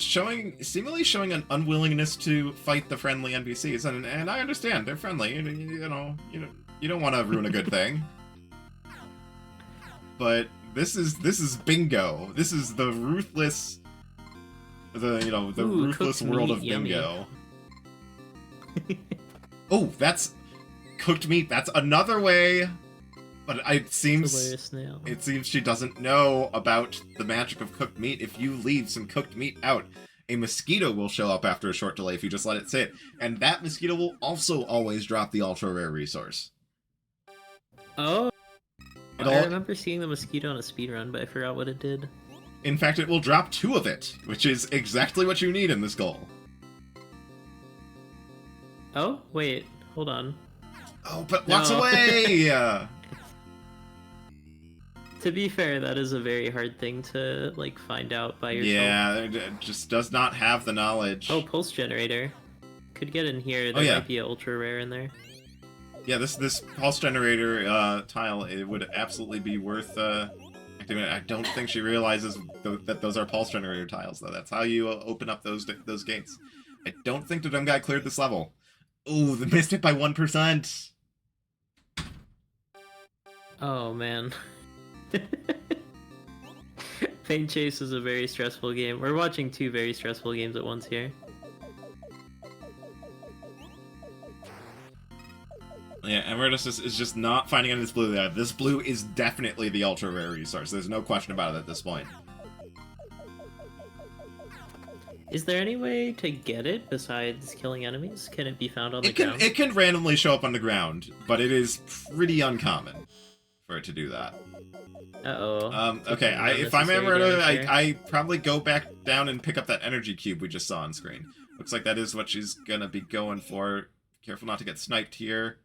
seemingly showing an unwillingness to fight the friendly NPCs, and I understand, they're friendly, you don't want to ruin a good thing. But this is bingo. This is the ruthless, ruthless world of bingo. Oh, that's cooked meat. That's another way. But it seems she doesn't know about the magic of cooked meat. If you leave some cooked meat out, a mosquito will show up after a short delay if you just let it sit. And that mosquito will also always drop the ultra rare resource. Oh. I remember seeing the mosquito on a speedrun, but I forgot what it did. In fact, it will drop 2 of it, which is exactly what you need in this goal. Oh, wait. Hold on. Oh, but walks away! To be fair, that is a very hard thing to, like, find out by yourself. Yeah, it just does not have the knowledge. Oh, pulse generator. Could get in here. There might be an ultra rare in there. Yeah, this pulse generator tile, it would absolutely be worth activating. I don't think she realizes that those are pulse generator tiles, though. That's how you open up those gates. I don't think dahdumbguy cleared this level. Ooh, they missed it by 1%. Oh, man. Paint Chase is a very stressful game. We're watching 2 very stressful games at once here. Yeah, Amaretto is just not finding any of this blue there. This blue is definitely the ultra rare resource. There's no question about it at this point. Is there any way to get it besides killing enemies? Can it be found on the ground? It can randomly show up on the ground, but it is pretty uncommon for it to do that. Uh-oh. Okay, if I'm Amaretto, I probably go back down and pick up that energy cube we just saw on screen. Looks like that is what she's gonna be going for. Careful not to get sniped here.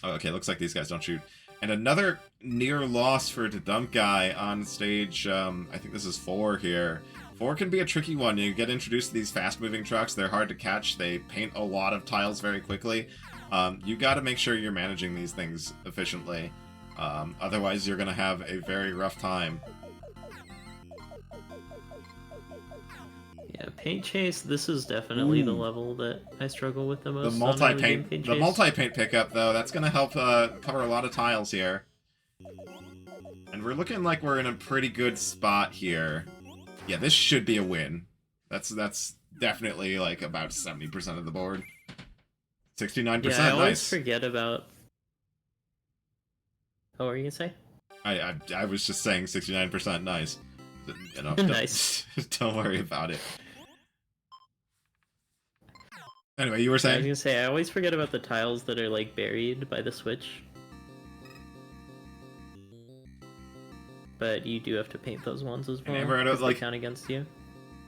Oh, okay, looks like these guys don't shoot. And another near loss for dahdumbguy on stage, I think this is 4 here. 4 can be a tricky one. You get introduced to these fast-moving trucks. They're hard to catch. They paint a lot of tiles very quickly. You gotta make sure you're managing these things efficiently. Otherwise, you're gonna have a very rough time. Yeah, paint chase. This is definitely the level that I struggle with the most. The multi-paint pickup, though, that's gonna help cover a lot of tiles here. And we're looking like we're in a pretty good spot here. Yeah, this should be a win. That's definitely like about 70% of the board. 69%. Yeah, I always nice. forget about. Oh, what were you gonna say? I was just saying 69%. Nice. You know, Nice. Don't worry about it. Anyway, you were saying? I was gonna say, I always forget about the tiles that are, like, buried by the switch. But you do have to paint those ones as well, because they count against you.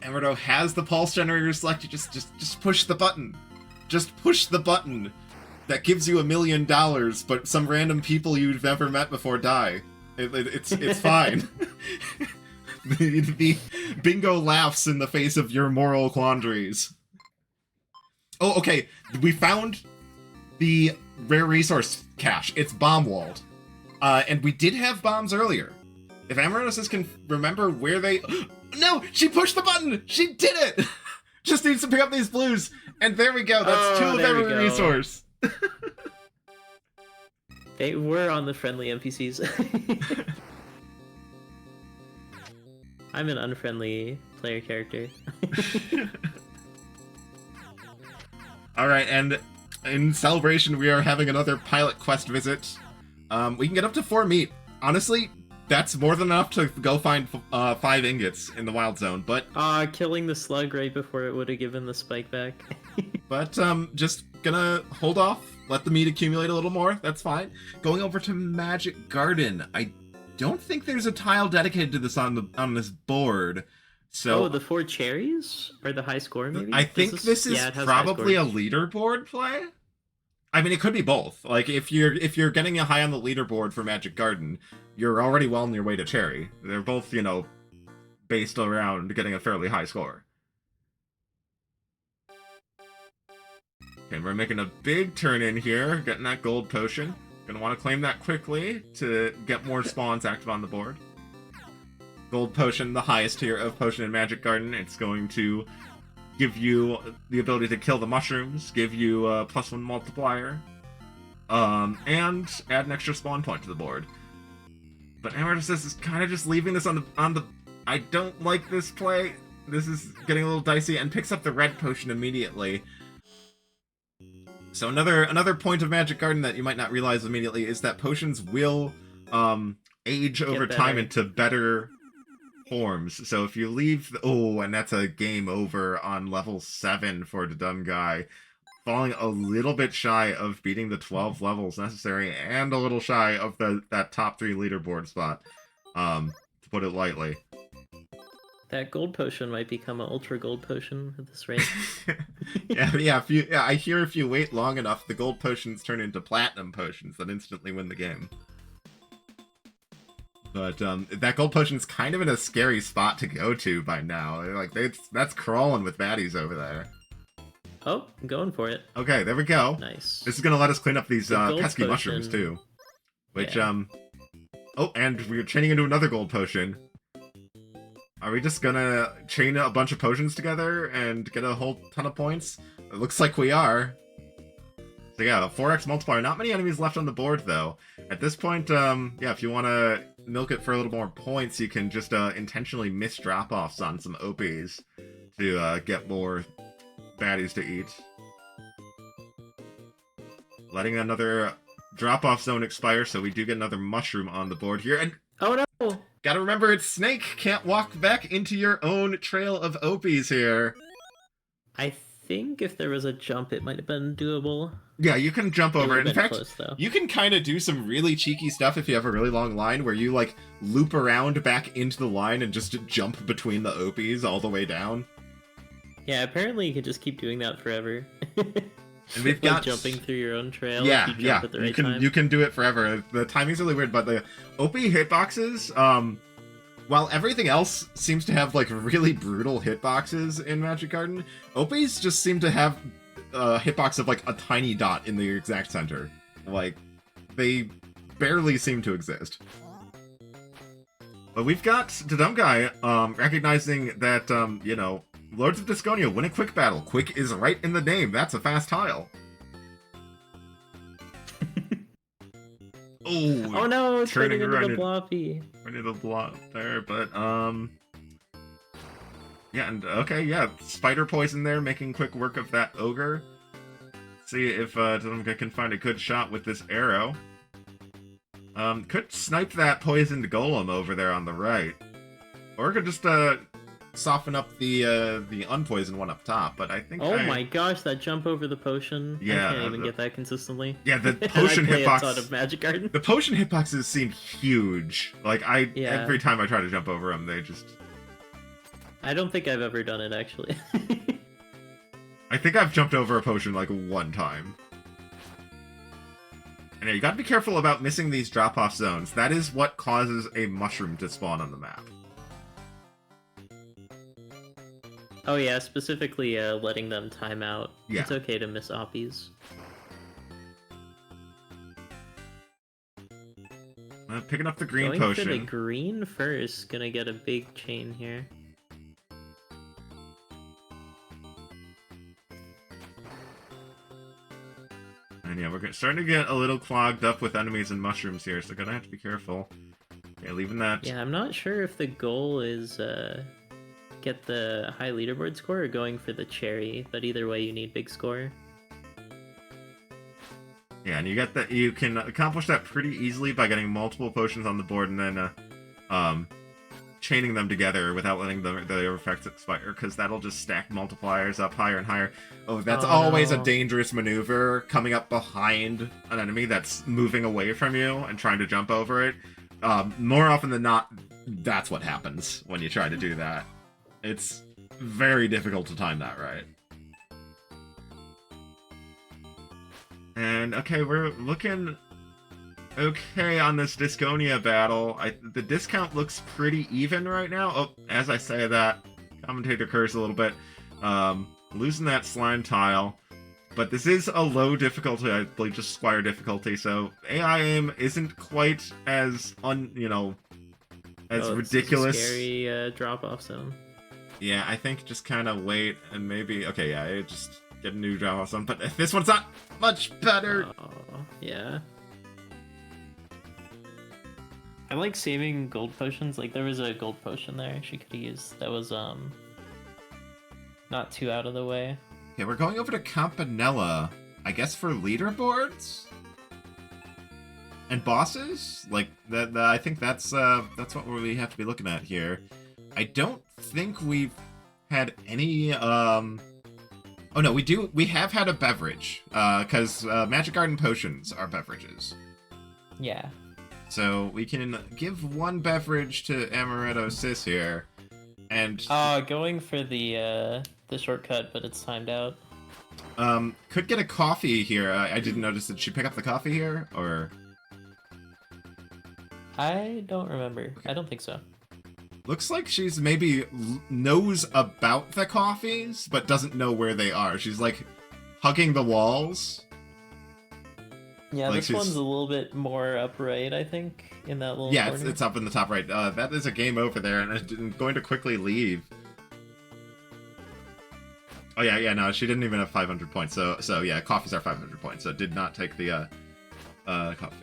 Amaretto has the pulse generator selected, just push the button. Just push the button. That gives you $1 million, but some random people you've never met before die. It's fine. the bingo laughs in the face of your moral quandaries. Oh, okay. We found the rare resource cache. It's bomb-walled. And we did have bombs earlier. If amarettosis can remember where they... No! She pushed the button! She did it! Just needs to pick up these blues. And there we go. That's 2 of every resource. They were on the friendly NPCs. I'm an unfriendly player character. Alright, and in celebration, we are having another pilot quest visit. We can get up to 4 meat. Honestly, that's more than enough to go find 5 ingots in the wild zone, but... killing the slug right before it would have given the spike back. But, just gonna hold off, let the meat accumulate a little more, that's fine. Going over to Magic Garden. I don't think there's a tile dedicated to this on this board. So, oh, the 4 cherries? Or the high score, maybe? I think this is probably a leaderboard play. I mean, it could be both. Like, if you're getting a high on the leaderboard for Magic Garden, you're already well on your way to Cherry. They're both, you know, based around getting a fairly high score. Okay, we're making a big turn in here, getting that gold potion. Gonna want to claim that quickly to get more spawns active on the board. Gold potion, the highest tier of potion in Magic Garden. It's going to give you the ability to kill the mushrooms, give you a +1 multiplier, and add an extra spawn point to the board. But amarettosis is kind of just leaving this on the. I don't like this play. This is getting a little dicey, and picks up the red potion immediately. So another point of Magic Garden that you might not realize immediately is that potions will age over time into better forms. So if you leave... and that's a game over on level 7 for dahdumbguy. Falling a little bit shy of beating the 12 levels necessary, and a little shy of that top 3 leaderboard spot, to put it lightly. That gold potion might become an ultra gold potion at this rate. yeah. I hear if you wait long enough, the gold potions turn into platinum potions that instantly win the game. But that gold potion's kind of in a scary spot to go to by now. Like that's crawling with baddies over there. Oh, I'm going for it. Okay, there we go. Nice. This is gonna let us clean up these pesky potion. mushrooms too. Which oh, and we're chaining into another gold potion. Are we just gonna chain a bunch of potions together and get a whole ton of points? It looks like we are. So yeah, a 4x multiplier. Not many enemies left on the board, though. At this point, yeah, if you want to milk it for a little more points, you can just intentionally miss drop-offs on some OPs to get more baddies to eat. Letting another drop-off zone expire, so we do get another mushroom on the board here. And oh no! Gotta remember, it's Snake. Can't walk back into your own trail of OPs here. I think if there was a jump, it might have been doable. Yeah, you can jump It over. would have In been fact, close, though. you can kind of do some really cheeky stuff if you have a really long line where you, like, loop around back into the line and just jump between the OPs all the way down. Yeah, apparently you could just keep doing that forever. And we've Like got jumping through your own trail yeah, if you jump at the right you can time. you can do it forever. The timing's really weird, but the OP hitboxes, while everything else seems to have like really brutal hitboxes in Magic Garden, OPs just seem to have a hitbox of like a tiny dot in the exact center. Like they barely seem to exist. But we've got dahdumbguy recognizing that you know, Lords of Disconia win a quick battle. Quick is right in the name. That's a fast tile. Oh no, it's turning into the bloppy. Ready to block there, but yeah, and okay, yeah, spider poison there, making quick work of that ogre. See if dahdumbguy can find a good shot with this arrow. Could snipe that poisoned golem over there on the right, or could just soften up the unpoisoned one up top. But I think my gosh, that jump over the potion! Yeah, I can't even get that consistently. Yeah, the potion I play hitbox. A ton of Magic Garden. The potion hitboxes seem huge. Like Yeah. every time I try to jump over them, they just. I don't think I've ever done it actually. I think I've jumped over a potion like one time. And yeah, you gotta be careful about missing these drop-off zones. That is what causes a mushroom to spawn on the map. Oh yeah, specifically letting them time out. Yeah. It's okay to miss oppies. Picking up the green Going potion. for the green first, gonna get a big chain here. And yeah, we're starting to get a little clogged up with enemies and mushrooms here, so gonna have to be careful. Yeah, leaving that. Yeah, I'm not sure if the goal is get the high leaderboard score or going for the cherry, but either way you need big score. Yeah, and you get that. You can accomplish that pretty easily by getting multiple potions on the board and then chaining them together without letting the effects expire, because that'll just stack multipliers up higher and higher. Oh, that's always a dangerous maneuver, coming up behind an enemy that's moving away from you and trying to jump over it. More often than not, that's what happens when you try to do that. It's very difficult to time that right. And okay, we're looking okay on this Disconia battle. The discount looks pretty even right now. Oh, as I say that, commentator curse a little bit. Losing that slime tile. But this is a low difficulty, I believe, just Squire difficulty, so AI aim isn't quite as as ridiculous. It's a scary drop-off zone. Yeah, I think just kind of wait and maybe... Okay, yeah, just get a new drop-off zone, but this one's not much better! Oh, yeah. I like saving gold potions. Like, there was a gold potion there she could have used that was, not too out of the way. Yeah, we're going over to Campanella, I guess for leaderboards? And bosses? Like, that I think that's what we have to be looking at here. I don't think we've had any, Oh no, we have had a beverage, because Magic Garden potions are beverages. Yeah. So we can give one beverage to amarettosis here, and... going for the shortcut, but it's timed out. Could get a coffee here. I didn't notice. Did she pick up the coffee here, or...? I don't remember. Okay. I don't think so. Looks like she's maybe knows about the coffees, but doesn't know where they are. She's, like, hugging the walls. Yeah, like this one's a little bit more upright, I think, in that little Yeah, corner. it's up in the top right. That is a game over there, and I'm going to quickly leave. Oh, yeah, no, she didn't even have 500 points, so yeah, coffees are 500 points, so did not take the, coffee.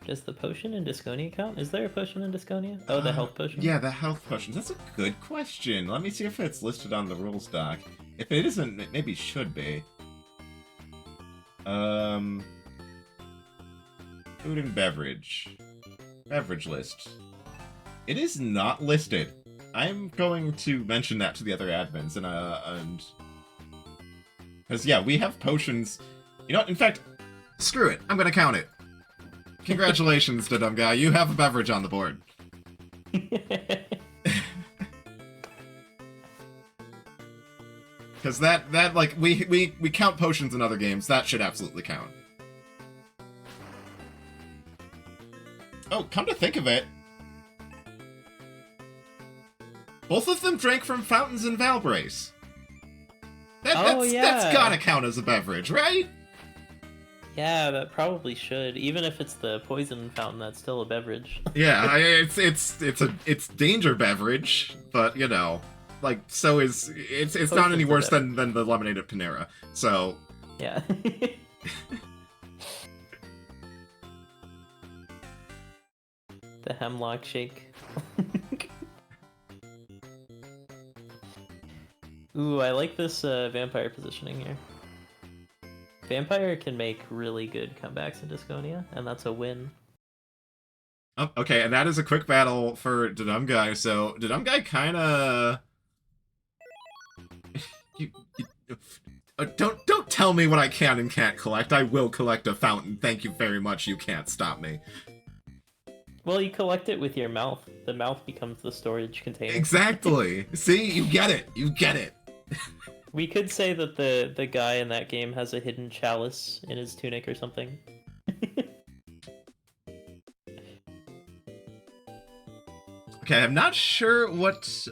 Does the potion in Disconia count? Is there a potion in Disconia? Oh, the health potion? Yeah, the health potions. That's a good question. Let me see if it's listed on the rules doc. If it isn't, it maybe should be. Food and beverage. Beverage list. It is not listed. I'm going to mention that to the other admins, and because yeah, we have potions. You know what? In fact, screw it. I'm gonna count it. Congratulations, dahdumbguy. You have a beverage on the board. Because that like we count potions in other games. That should absolutely count. Oh, come to think of it, both of them drank from fountains in Valbrace. That's gotta count as a beverage, right? Yeah, that probably should. Even if it's the poison fountain, that's still a beverage. Yeah, it's danger beverage, but you know, like so is it's not any worse than the lemonade at Panera. So yeah. The hemlock shake. Ooh, I like this vampire positioning here. Vampire can make really good comebacks in Disconia, and that's a win. Oh, okay, and that is a quick battle for dahdumbguy. So dahdumbguy kind of don't tell me what I can and can't collect. I will collect a fountain. Thank you very much. You can't stop me. Well, you collect it with your mouth. The mouth becomes the storage container. Exactly. See, you get it. You get it. We could say that the guy in that game has a hidden chalice in his tunic or something. Okay, I'm not sure what.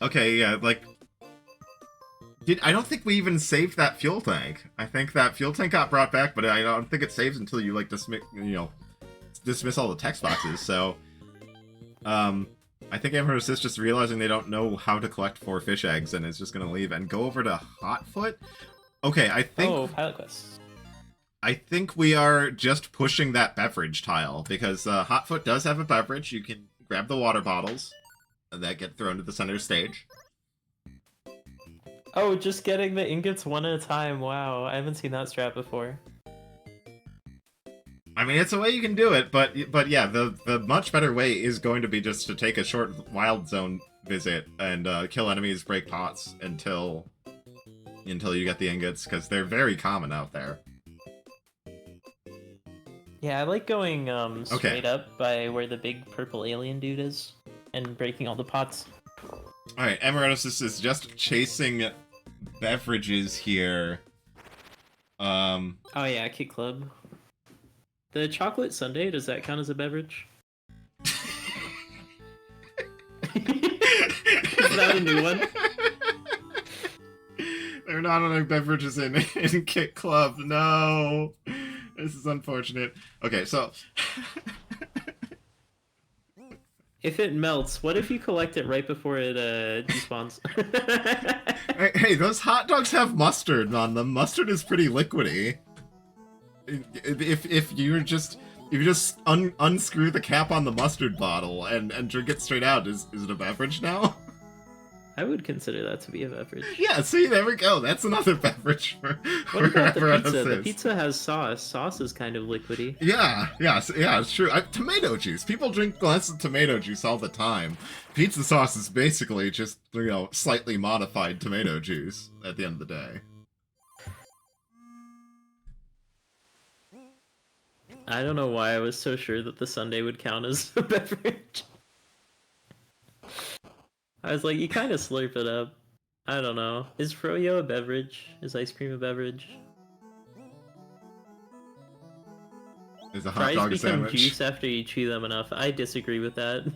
Okay, yeah, like. I don't think we even saved that fuel tank. I think that fuel tank got brought back, but I don't think it saves until you like dismiss all the text boxes. So, I think amarettosis just realizing they don't know how to collect 4 fish eggs and is just gonna leave and go over to Hotfoot. Okay, I think. Oh, pilot quest. I think we are just pushing that beverage tile because Hotfoot does have a beverage. You can grab the water bottles that get thrown to the center stage. Oh, just getting the ingots one at a time. Wow, I haven't seen that strat before. I mean, it's a way you can do it, but yeah, the much better way is going to be just to take a short wild zone visit and kill enemies, break pots until you get the ingots, because they're very common out there. Yeah, I like going straight up by where the big purple alien dude is and breaking all the pots. Alright, amarettosis is just chasing beverages here. Oh yeah, Kit Club. The chocolate sundae, does that count as a beverage? Is that a new one? There are not enough beverages in Kit Club. No. This is unfortunate. Okay, so... If it melts, what if you collect it right before it despawns? Hey, those hot dogs have mustard on them. Mustard is pretty liquidy. If you just unscrew the cap on the mustard bottle and drink it straight out, is it a beverage now? I would consider that to be a beverage. Yeah, see, there we go. That's another beverage for What about the pizza? amarettosis. The pizza has sauce. Sauce is kind of liquidy. Yeah, it's true. Tomato juice. People drink glass of tomato juice all the time. Pizza sauce is basically just, slightly modified tomato juice at the end of the day. I don't know why I was so sure that the sundae would count as a beverage. I was like, you kind of slurp it up. I don't know. Is froyo a beverage? Is ice cream a beverage? Is a hot Fries dog a become sandwich? juice after you chew them enough. I disagree with that.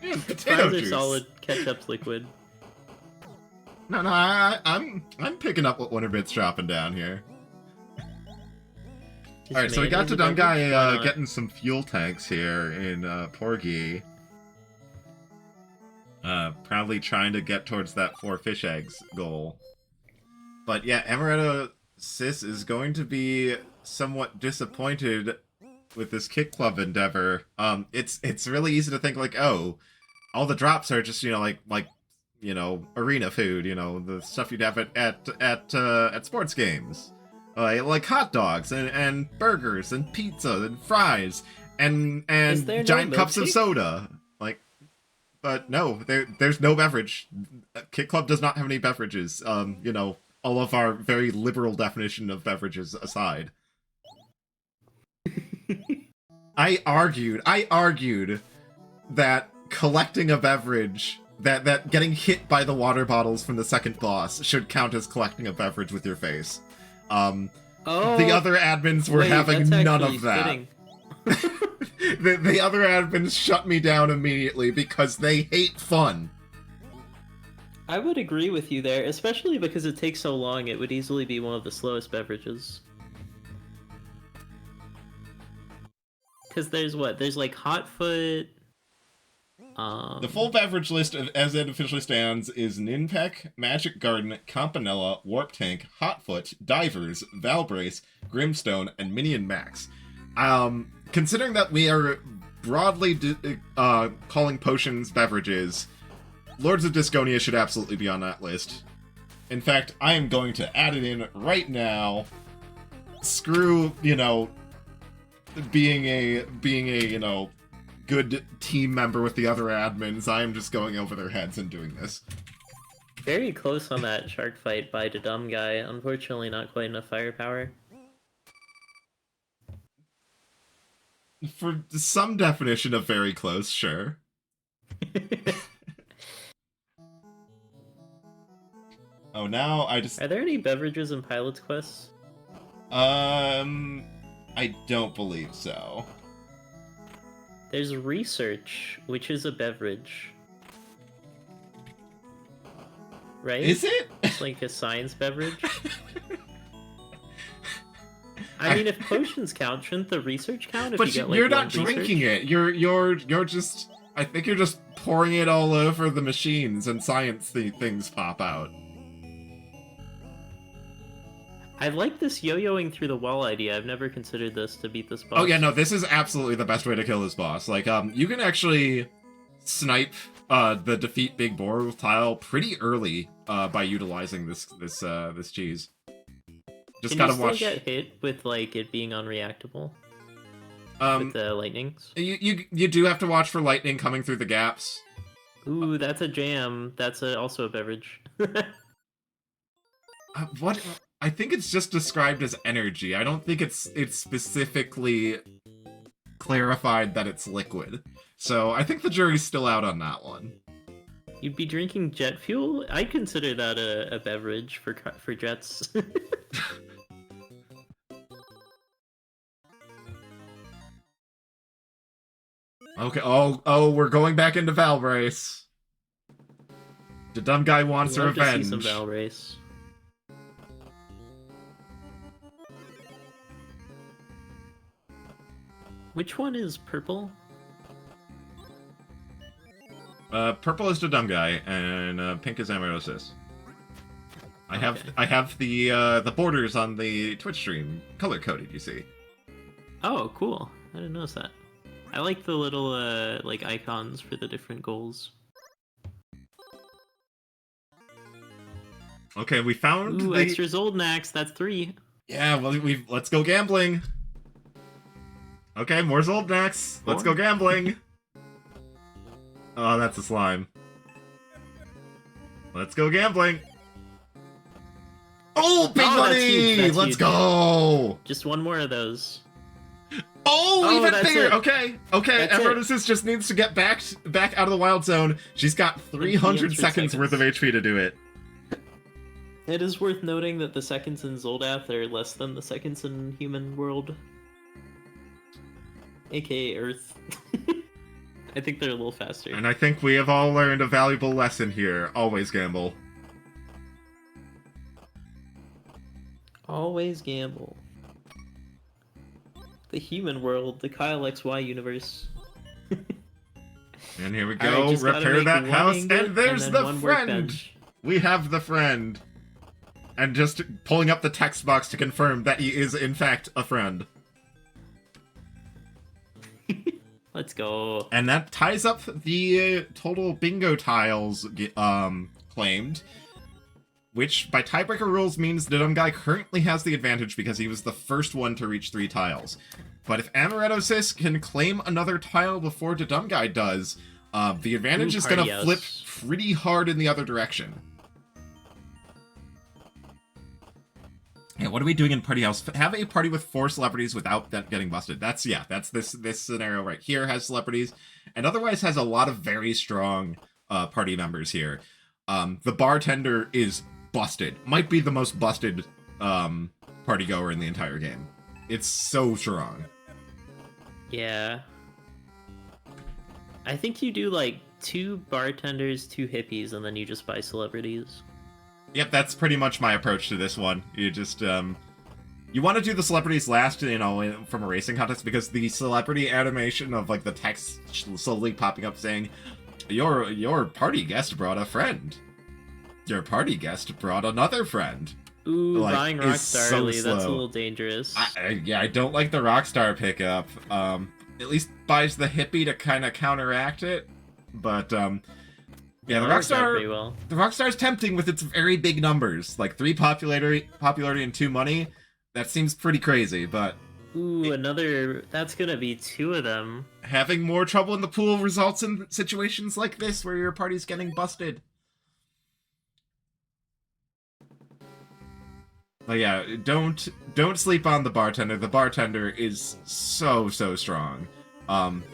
Yeah, potato Fries are juice. solid. Ketchup's liquid. No, I'm picking up what Winterbit's dropping down here. Is Alright, so we got mayonnaise a dahdumbguy beverage? Why not? getting some fuel tanks here in Porgy. Probably trying to get towards that 4 fish eggs goal. But yeah, amarettosis is going to be somewhat disappointed with this Kit Club endeavor. It's really easy to think like, oh, all the drops are just, arena food, the stuff you'd have at sports games. Like hot dogs and burgers and pizza and fries and Is there no giant cups of milkshake? soda. but no, there's no beverage. Kit Club does not have any beverages. You know, all of our very liberal definition of beverages aside. I argued that collecting a beverage, that getting hit by the water bottles from the second boss should count as collecting a beverage with your face. The other admins were having none of that. The other admins shut me down immediately because they hate fun. I would agree with you there, especially because it takes so long. It would easily be one of the slowest beverages. Because there's like Hotfoot. The full beverage list, as it officially stands, is Ninpeck, Magic Garden, Campanella, Warp Tank, Hotfoot, Divers, Valbrace, Grimstone, and Minion Max. Considering that we are broadly calling potions beverages, Lords of Disconia should absolutely be on that list. In fact, I am going to add it in right now. Screw, you know, being a you know, good team member with the other admins. I am just going over their heads and doing this. Very close on that shark fight by dahdumbguy. Unfortunately, not quite enough firepower. For some definition of very close, sure. Oh, now I just... Are there any beverages in Pilot's Quest? I don't believe so. There's research, which is a beverage. Right? Is it? It's like a science beverage. I mean, if potions count, shouldn't the research count? If but you get, like, you're not one drinking research? it. You're just... I think you're just pouring it all over the machines and science things pop out. I like this yo-yoing through the wall idea. I've never considered this to beat this boss. Oh yeah, no, this is absolutely the best way to kill this boss. Like, you can actually snipe the defeat Big Boar tile pretty early by utilizing this cheese. Just Can gotta you watch. still get hit with like it being unreactable? With the lightnings? You do have to watch for lightning coming through the gaps. Ooh, that's a jam. That's also a beverage. What? I think it's just described as energy. I don't think it's specifically clarified that it's liquid. So I think the jury's still out on that one. You'd be drinking jet fuel? I'd consider that a beverage for jets. Okay. Oh, we're going back into Valbrace. The dumb guy wants Love revenge. to see some Valbrace. Which one is purple? Purple is the dumb guy, and pink is amarettosis. I have the borders on the Twitch stream color coded. You see? Oh, cool! I didn't notice that. I like the little like icons for the different goals. Okay, we found Ooh, extra Zoldnax. That's 3. Yeah, well, let's go gambling. Okay, more Zoldnax. Let's go gambling. Oh, that's a slime. Let's go gambling. Oh, big money! That's Let's huge. go! Just one more of those. Oh, even that's bigger! it. Okay. That's Amarettosis just needs to get back out of the wild zone. She's got 300 seconds worth of HP to do it. It is worth noting that the seconds in Zoldath are less than the seconds in Human World. AKA Earth. I think they're a little faster. And I think we have all learned a valuable lesson here. Always gamble. Always gamble. The Human World, the Kyle XY universe. And here we All go, right, just gotta repair make that one house, ingot and there's then the one friend! workbench. We have the friend. And just pulling up the text box to confirm that he is, in fact, a friend. Let's go. And that ties up the total bingo tiles claimed, which by tiebreaker rules means the dumb guy currently has the advantage because he was the first one to reach 3 tiles. But if Amarettosis can claim another tile before the dumb guy does, The advantage Ooh, is going party to flip house. pretty hard in the other direction. Yeah, what are we doing in Party House? Have a party with 4 celebrities without that getting busted. That's this scenario right here has celebrities, and otherwise has a lot of very strong party members here. The bartender is busted. Might be the most busted party goer in the entire game. It's so strong. Yeah. I think you do like 2 bartenders, 2 hippies, and then you just buy celebrities. Yep, that's pretty much my approach to this one. You just, you want to do the celebrities last, you know, from a racing contest, because the celebrity animation of, like, the text slowly popping up saying, your party guest brought a friend. Your party guest brought another friend. Ooh, Like, buying is Rockstar so early, that's a slow. little dangerous. Yeah, I don't like the Rockstar pickup. At least buys the hippie to kind of counteract it, but, yeah, the That worked out pretty Rockstar, well. the Rockstar's tempting with its very big numbers, like 3 popularity and 2 money. That seems pretty crazy, but Ooh, another... That's gonna be 2 of them. having more trouble in the pool results in situations like this where your party's getting busted. But yeah, don't sleep on the bartender. The bartender is so strong.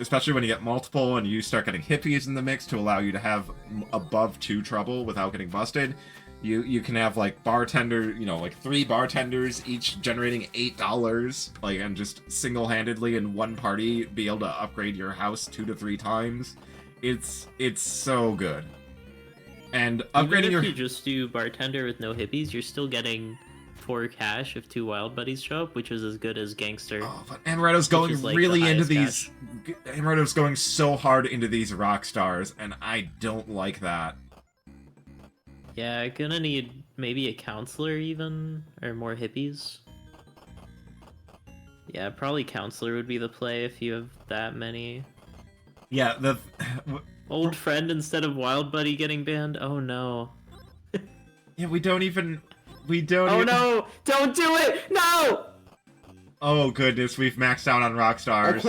Especially when you get multiple and you start getting hippies in the mix to allow you to have above 2 trouble without getting busted. You can have like bartender, you know, like 3 bartenders each generating $8, like, and just single-handedly in one party be able to upgrade your house 2 to 3 times. It's so good. And upgrading Even your if you just do bartender with no hippies, you're still getting 4 cash if 2 wild buddies show up, which is as good as gangster. Oh, but Amaretto's going is, like, really the into highest these. Amaretto's going so hard into these rock stars, and I don't like that. Yeah, gonna need maybe a counselor even, or more hippies. Yeah, probably counselor would be the play if you have that many. Yeah, the Old friend instead of wild buddy getting banned? Oh no. yeah we don't Oh even. no! Don't do it! No! Oh goodness, we've maxed out on rock stars.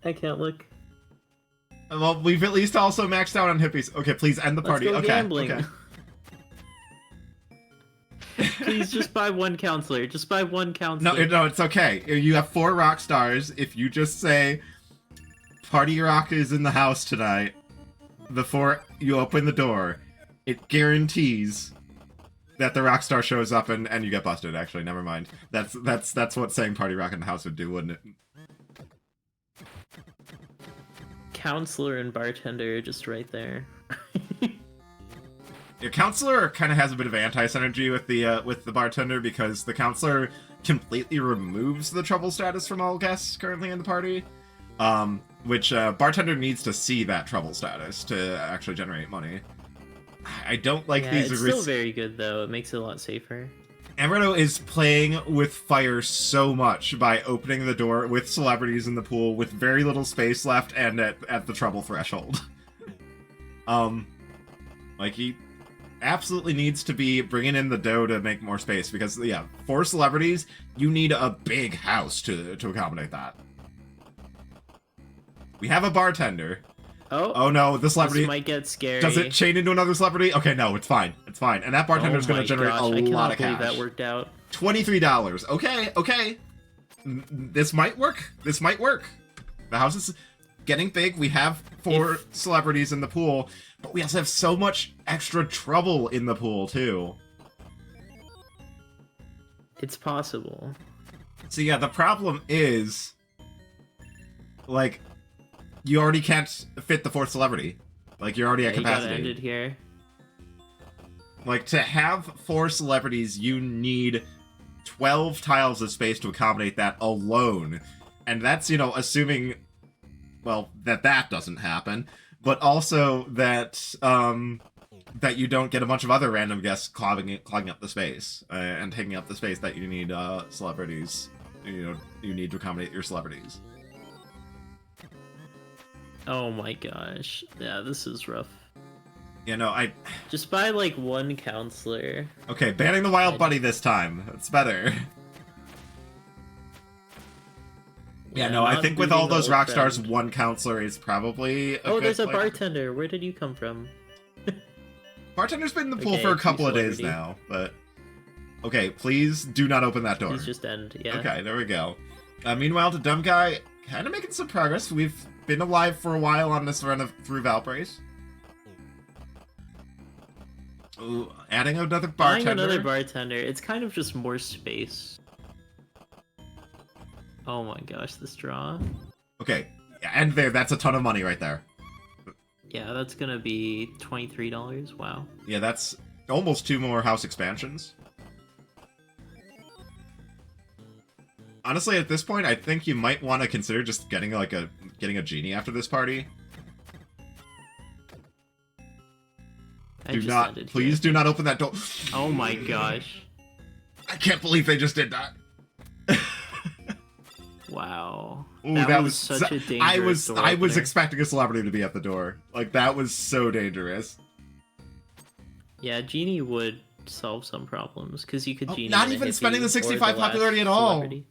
I can't look. Well, we've at least also maxed out on hippies. Okay, please end the party. Let's go Okay, gambling. okay. Please just buy 1 counselor. Just buy 1 counselor. No, it's okay. You have 4 rock stars. If you just say, "Party Rock is in the house tonight," before you open the door, it guarantees that the rock star shows up and you get busted. Actually, never mind. That's what saying "Party Rock in the house" would do, wouldn't it? Counselor and bartender are just right there. Your counselor kind of has a bit of anti-synergy with the bartender, because the counselor completely removes the trouble status from all guests currently in the party. Which bartender needs to see that trouble status to actually generate money. I don't like Yeah, these. it's still very good though. It makes it a lot safer. Amaretto is playing with fire so much by opening the door with celebrities in the pool with very little space left and at the trouble threshold. Like, he absolutely needs to be bringing in the dough to make more space, because, yeah, 4 celebrities, you need a big house to accommodate that. We have a bartender. Oh no, the celebrity... This might get scary. Does it chain into another celebrity? Okay, no, it's fine. It's fine. And that bartender's going to generate a lot of cash. I cannot believe that worked out. $23. Okay. This might work. The house is getting big. We have 4 celebrities in the pool, but we also have so much extra trouble in the pool, too. It's possible. So yeah, the problem is, like, you already can't fit the 4th celebrity. Like, you're already at capacity. You gotta end it here. Like, to have 4 celebrities, you need 12 tiles of space to accommodate that alone. And that's, you know, assuming, well, that doesn't happen, but also that, that you don't get a bunch of other random guests clogging up the space, and taking up the space that you need, celebrities, you need to accommodate your celebrities. Oh my gosh. Yeah, this is rough. You know, Just buy, like, 1 counselor. Okay, banning the wild buddy this time. It's better. Yeah, Yeah, no, I not think with all losing the those old rock stars, friend. one counselor is probably a Oh, good there's a play. bartender. Where did you come from? Bartender's been in the pool Okay, for a key couple of days celebrity. now, but... Okay, please do not open that door. Please just end. Yeah. Okay, there we go. Meanwhile, the dumb guy, kind of making some progress. We've been alive for a while on this run through Valpraise. Ooh, adding another Buying bartender. another bartender. It's kind of just more space. Oh my gosh, this draw. Okay, and there, that's a ton of money right there. Yeah, that's gonna be $23. Wow. Yeah, that's almost 2 more house expansions. Honestly, at this point, I think you might want to consider just getting a genie after this party. Please do not open that door. Oh my gosh. I can't believe they just did that. Wow. Ooh, that was such a dangerous door I was opener. expecting a celebrity to be at the door. Like, that was so dangerous. Yeah, genie would solve some problems because you could genie. Not in a even hippie spending the or 65 last popularity at all. celebrity.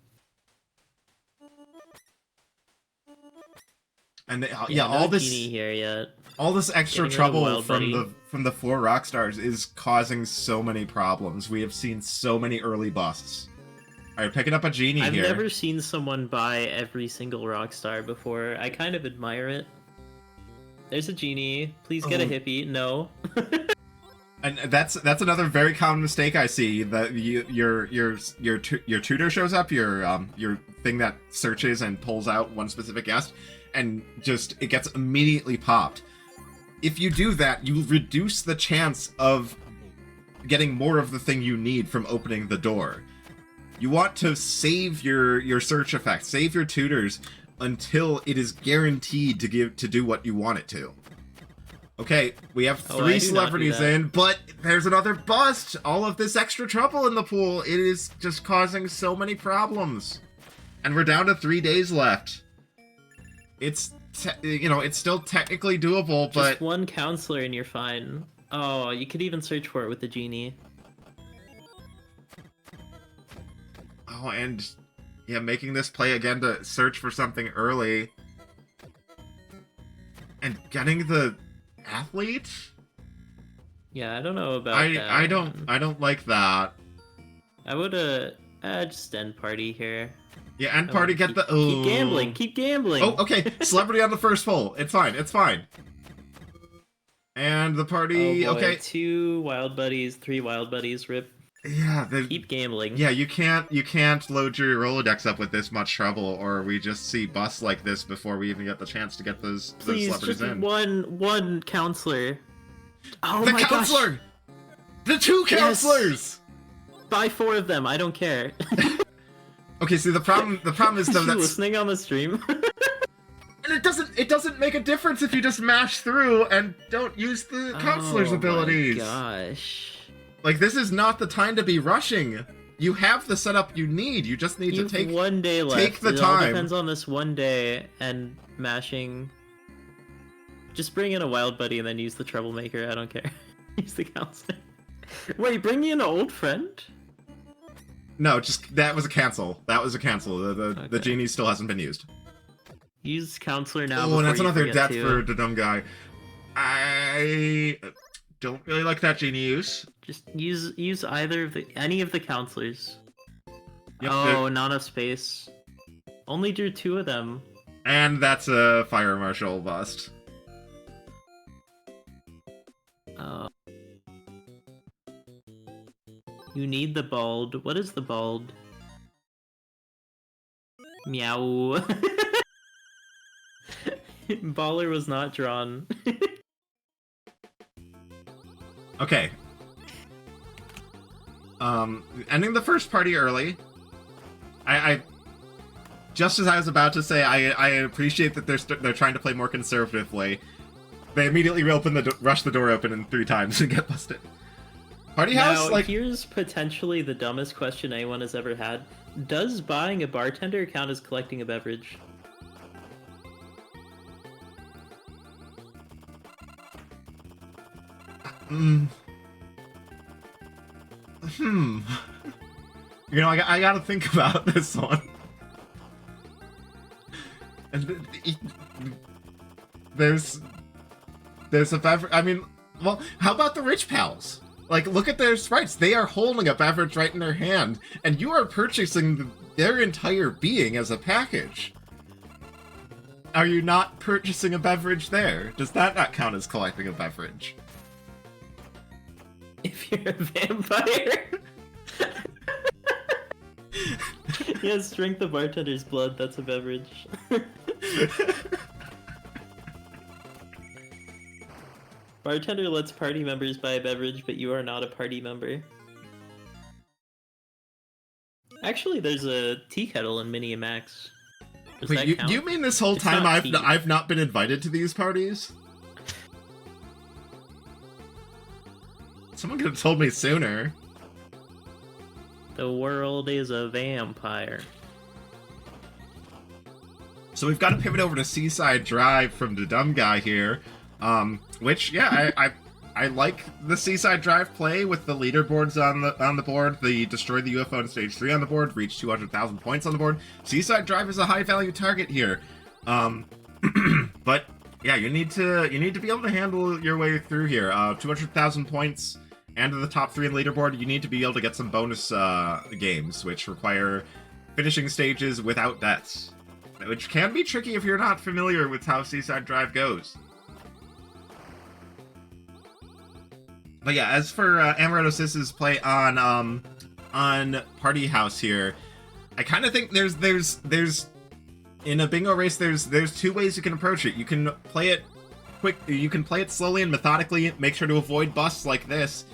And Yeah, all no this genie here yet. all this extra Getting rid of the trouble wild buddy. from the 4 rock stars is causing so many problems. We have seen so many early busts. Alright, picking up a genie I've here. never seen someone buy every single rock star before. I kind of admire it. There's a genie. Please get a hippie. No. And that's another very common mistake I see. That your tutor shows up, your thing that searches and pulls out one specific guest, and just it gets immediately popped. If you do that, you reduce the chance of getting more of the thing you need from opening the door. You want to save your search effect, save your tutors until it is guaranteed to do what you want it to. Okay, we have 3 celebrities in, but there's another bust! All of this extra trouble in the pool, it is just causing so many problems. And we're down to 3 days left. It's, it's still technically doable, but... Just one counselor and you're fine. Oh, you could even search for it with the genie. Oh, and... yeah, making this play again to search for something early. And getting the... athlete? Yeah, I don't know about that. I don't like that. I would just end party here. Yeah, end party, get the keep gambling, keep gambling. Oh, okay. Celebrity on the first poll. It's fine, it's fine. And the party, Oh boy, okay. 2 wild buddies, 3 wild buddies, rip. Yeah, keep gambling. Yeah, you can't load your Rolodex up with this much trouble, or we just see busts like this before we even get the chance to get those celebrities just in. one counselor. Oh the my counselor! gosh! The 2 counselors! Yes. Buy 4 of them. I don't care. Okay, see the problem is though that's listening on the stream. and it doesn't make a difference if you just mash through and don't use the counselor's abilities. Oh my gosh. Like, this is not the time to be rushing. You have the setup you need. You just need to take 1 day left. Take the it time. All depends on this 1 day and mashing. Just bring in a wild buddy and then use the troublemaker. I don't care. Use the counselor. Wait, bring in an old friend? No, that was a cancel. That was a cancel. The Okay. genie still hasn't been used. Use counselor now. Oh, and that's another death too. for the dumb guy. I don't really like that genie use. Just use any of the counselors. Yep, oh, not enough space. Only drew 2 of them. And that's a fire marshal bust. You need the bald. What is the bald? Meow. Baller was not drawn. Okay. Ending the first party early. I just as I was about to say, I appreciate that they're trying to play more conservatively. They immediately rush the door open in 3 times and get busted. Party house, Now, here's potentially the dumbest question anyone has ever had. Does buying a bartender count as collecting a beverage? You know, I gotta think about this one. And there's a beverage. I mean, well, how about the rich pals? Like, look at their sprites. They are holding a beverage right in their hand, and you are purchasing their entire being as a package. Are you not purchasing a beverage there? Does that not count as collecting a beverage? If you're a vampire. Yes, drink the bartender's blood. That's a beverage. Bartender lets party members buy a beverage, but you are not a party member. Actually, there's a tea kettle in Mini Max. Does that Wait, count? you mean this whole It's time not tea. I've not been invited to these parties? Someone could have told me sooner. The world is a vampire. So we've got to pivot over to Seaside Drive from the dumb guy here. Which, yeah, I like the Seaside Drive play with the leaderboards on the board, the destroy the UFO in stage 3 on the board, reach 200,000 points on the board. Seaside Drive is a high value target here. But yeah, you need to be able to handle your way through here. 200,000 points and to the top 3 in leaderboard, you need to be able to get some bonus games, which require finishing stages without deaths, which can be tricky if you're not familiar with how Seaside Drive goes. But yeah, as for Amarettosis's play on Party House here, I kind of think there's in a bingo race there's 2 ways you can approach it. You can play it quick, you can play it slowly and methodically, make sure to avoid busts like this,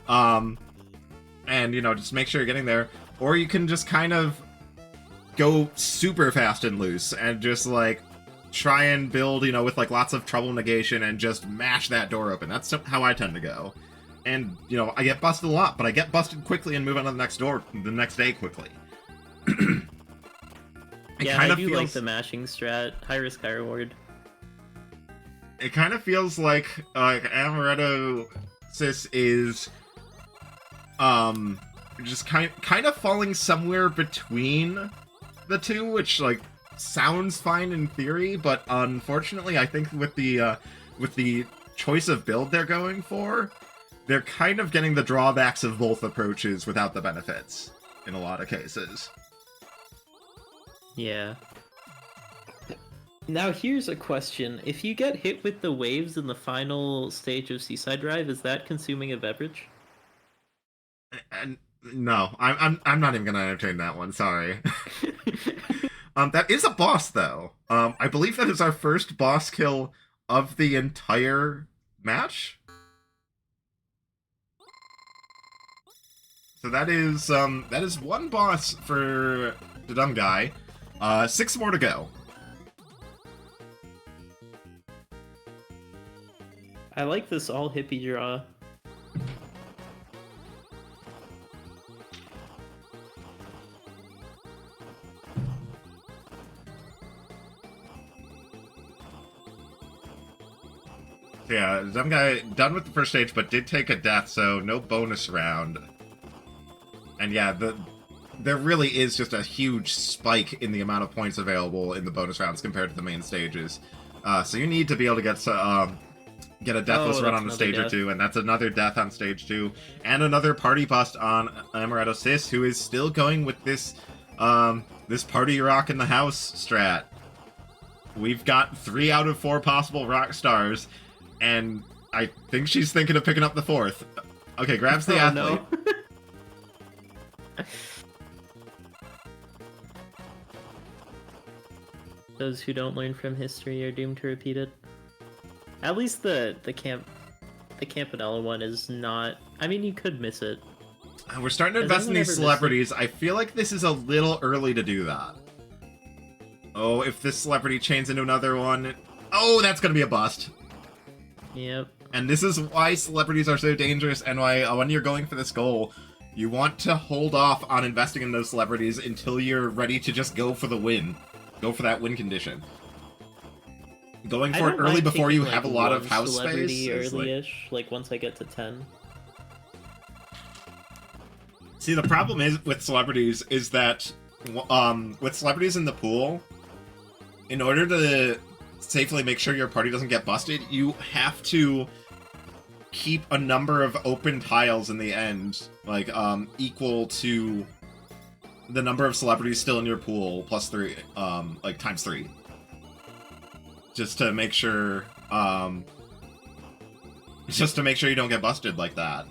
and you know, just make sure you're getting there, or you can just kind of go super fast and loose and just like try and build, you know, with like lots of trouble negation and just mash that door open. That's how I tend to go. And, you know, I get busted a lot, but I get busted quickly and move on to the next door the next day quickly. Yeah, I do like the mashing strat. High risk, high reward. It kind of feels like Amarettosis is just kind of falling somewhere between the two, which like sounds fine in theory, but unfortunately I think with the choice of build they're going for, they're kind of getting the drawbacks of both approaches without the benefits in a lot of cases. Yeah. Now here's a question. If you get hit with the waves in the final stage of Seaside Drive, is that consuming a beverage? And no, I'm not even gonna entertain that one, sorry. That is a boss though. I believe that is our first boss kill of the entire match. So that is 1 boss for the dumb guy. 6 more to go. I like this all hippie draw. Yeah, dumb guy done with the first stage, but did take a death, so no bonus round. And yeah, there really is just a huge spike in the amount of points available in the bonus rounds compared to the main stages. So you need to be able to get a deathless run on the stage or 2, and that's another death on stage 2, and another party bust on Amarettosis, who is still going with this this party rock in the house strat. We've got 3 out of 4 possible rock stars, and I think she's thinking of picking up the 4th. Okay, grabs the athlete. No. Those who don't learn from history are doomed to repeat it. At least the Campanella one is not. I mean, you could miss it. We're starting to invest in these celebrities. I feel like this is a little early to do that. Oh, if this celebrity chains into another one, oh, that's gonna be a bust. Yep. And this is why celebrities are so dangerous, and why when you're going for this goal, you want to hold off on investing in those celebrities until you're ready to just go for the win. Go for that win condition. Going for it early before you have a lot of house space. Early-ish, like once I get to 10. See, the problem is with celebrities is that with celebrities in the pool, in order to safely make sure your party doesn't get busted, you have to keep a number of open tiles in the end, like, equal to the number of celebrities still in your pool plus 3, like, times 3. Just to make sure, you don't get busted like that.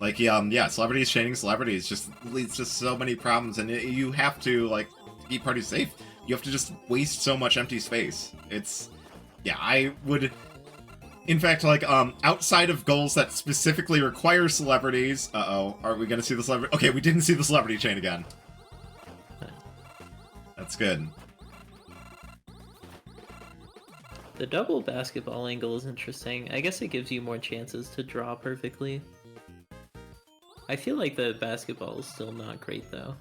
Like, yeah, celebrities chaining celebrities just leads to so many problems, and you have to, like, keep parties safe. You have to just waste so much empty space. It's, yeah, I would, in fact, like, outside of goals that specifically require celebrities, uh-oh, are we gonna see the celebrity? Okay, we didn't see the celebrity chain again. That's good. The double basketball angle is interesting. I guess it gives you more chances to draw perfectly. I feel like the basketball is still not great, though.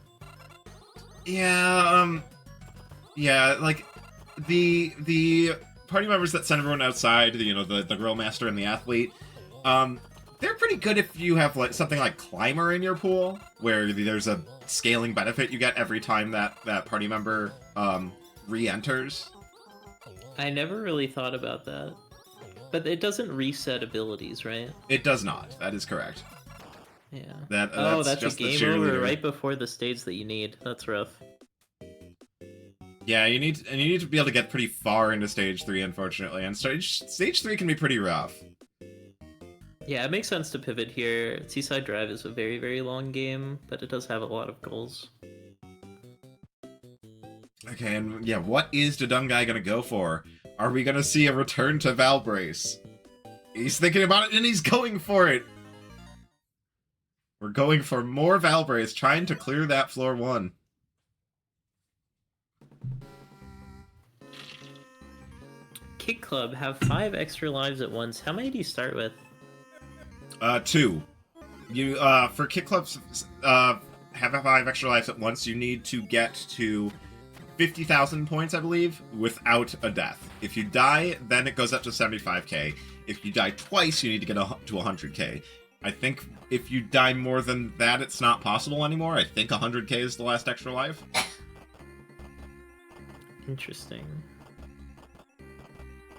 Yeah, yeah, like, the party members that send everyone outside, you know, the grill master and the athlete, they're pretty good if you have, like, something like Climber in your pool, where there's a scaling benefit you get every time that party member, re-enters. I never really thought about that. But it doesn't reset abilities, right? It does not. That is correct. Yeah. That's that's just a the game over cheerleader. right before the stage that you need. That's rough. Yeah, you need to be able to get pretty far into stage 3, unfortunately, and stage 3 can be pretty rough. Yeah, it makes sense to pivot here. Seaside Drive is a very, very long game, but it does have a lot of goals. Okay, and yeah, what is dahdumbguy gonna go for? Are we gonna see a return to Valbrace? He's thinking about it, and he's going for it! We're going for more Valbrace, trying to clear that floor 1. Kick Club, have 5 extra lives at once. How many do you start with? 2. You, for Kick Clubs, have 5 extra lives at once, you need to get to 50,000 points, I believe, without a death. If you die, then it goes up to 75k. If you die twice, you need to get to 100k. I think if you die more than that, it's not possible anymore. I think 100k is the last extra life. Interesting.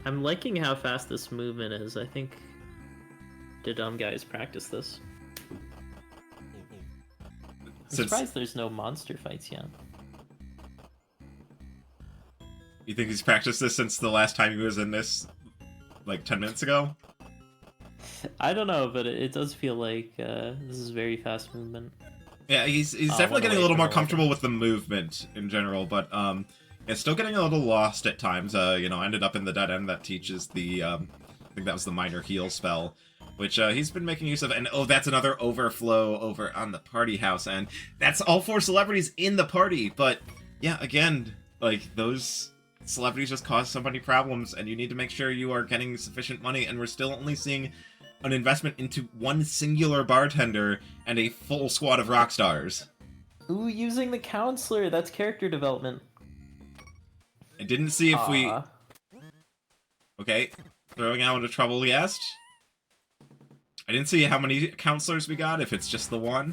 I'm liking how fast this movement is. I think dahdumbguy's practiced this. I'm surprised there's no monster fights yet. You think he's practiced this since the last time he was in this, like 10 minutes ago? I don't know, but it does feel like this is very fast movement. Yeah, he's definitely getting a little more comfortable with the movement in general, but it's still getting a little lost at times. You know, ended up in the dead end that teaches the I think that was the minor heal spell, which he's been making use of. And oh, that's another overflow over on the party house, and that's all 4 celebrities in the party. But yeah, again, like, those celebrities just cause so many problems, and you need to make sure you are getting sufficient money, and we're still only seeing an investment into 1 singular bartender and a full squad of rock stars. Ooh, using the counselor, that's character development. I didn't see if we... Okay, throwing out a trouble guest. I didn't see how many counselors we got, if it's just the 1.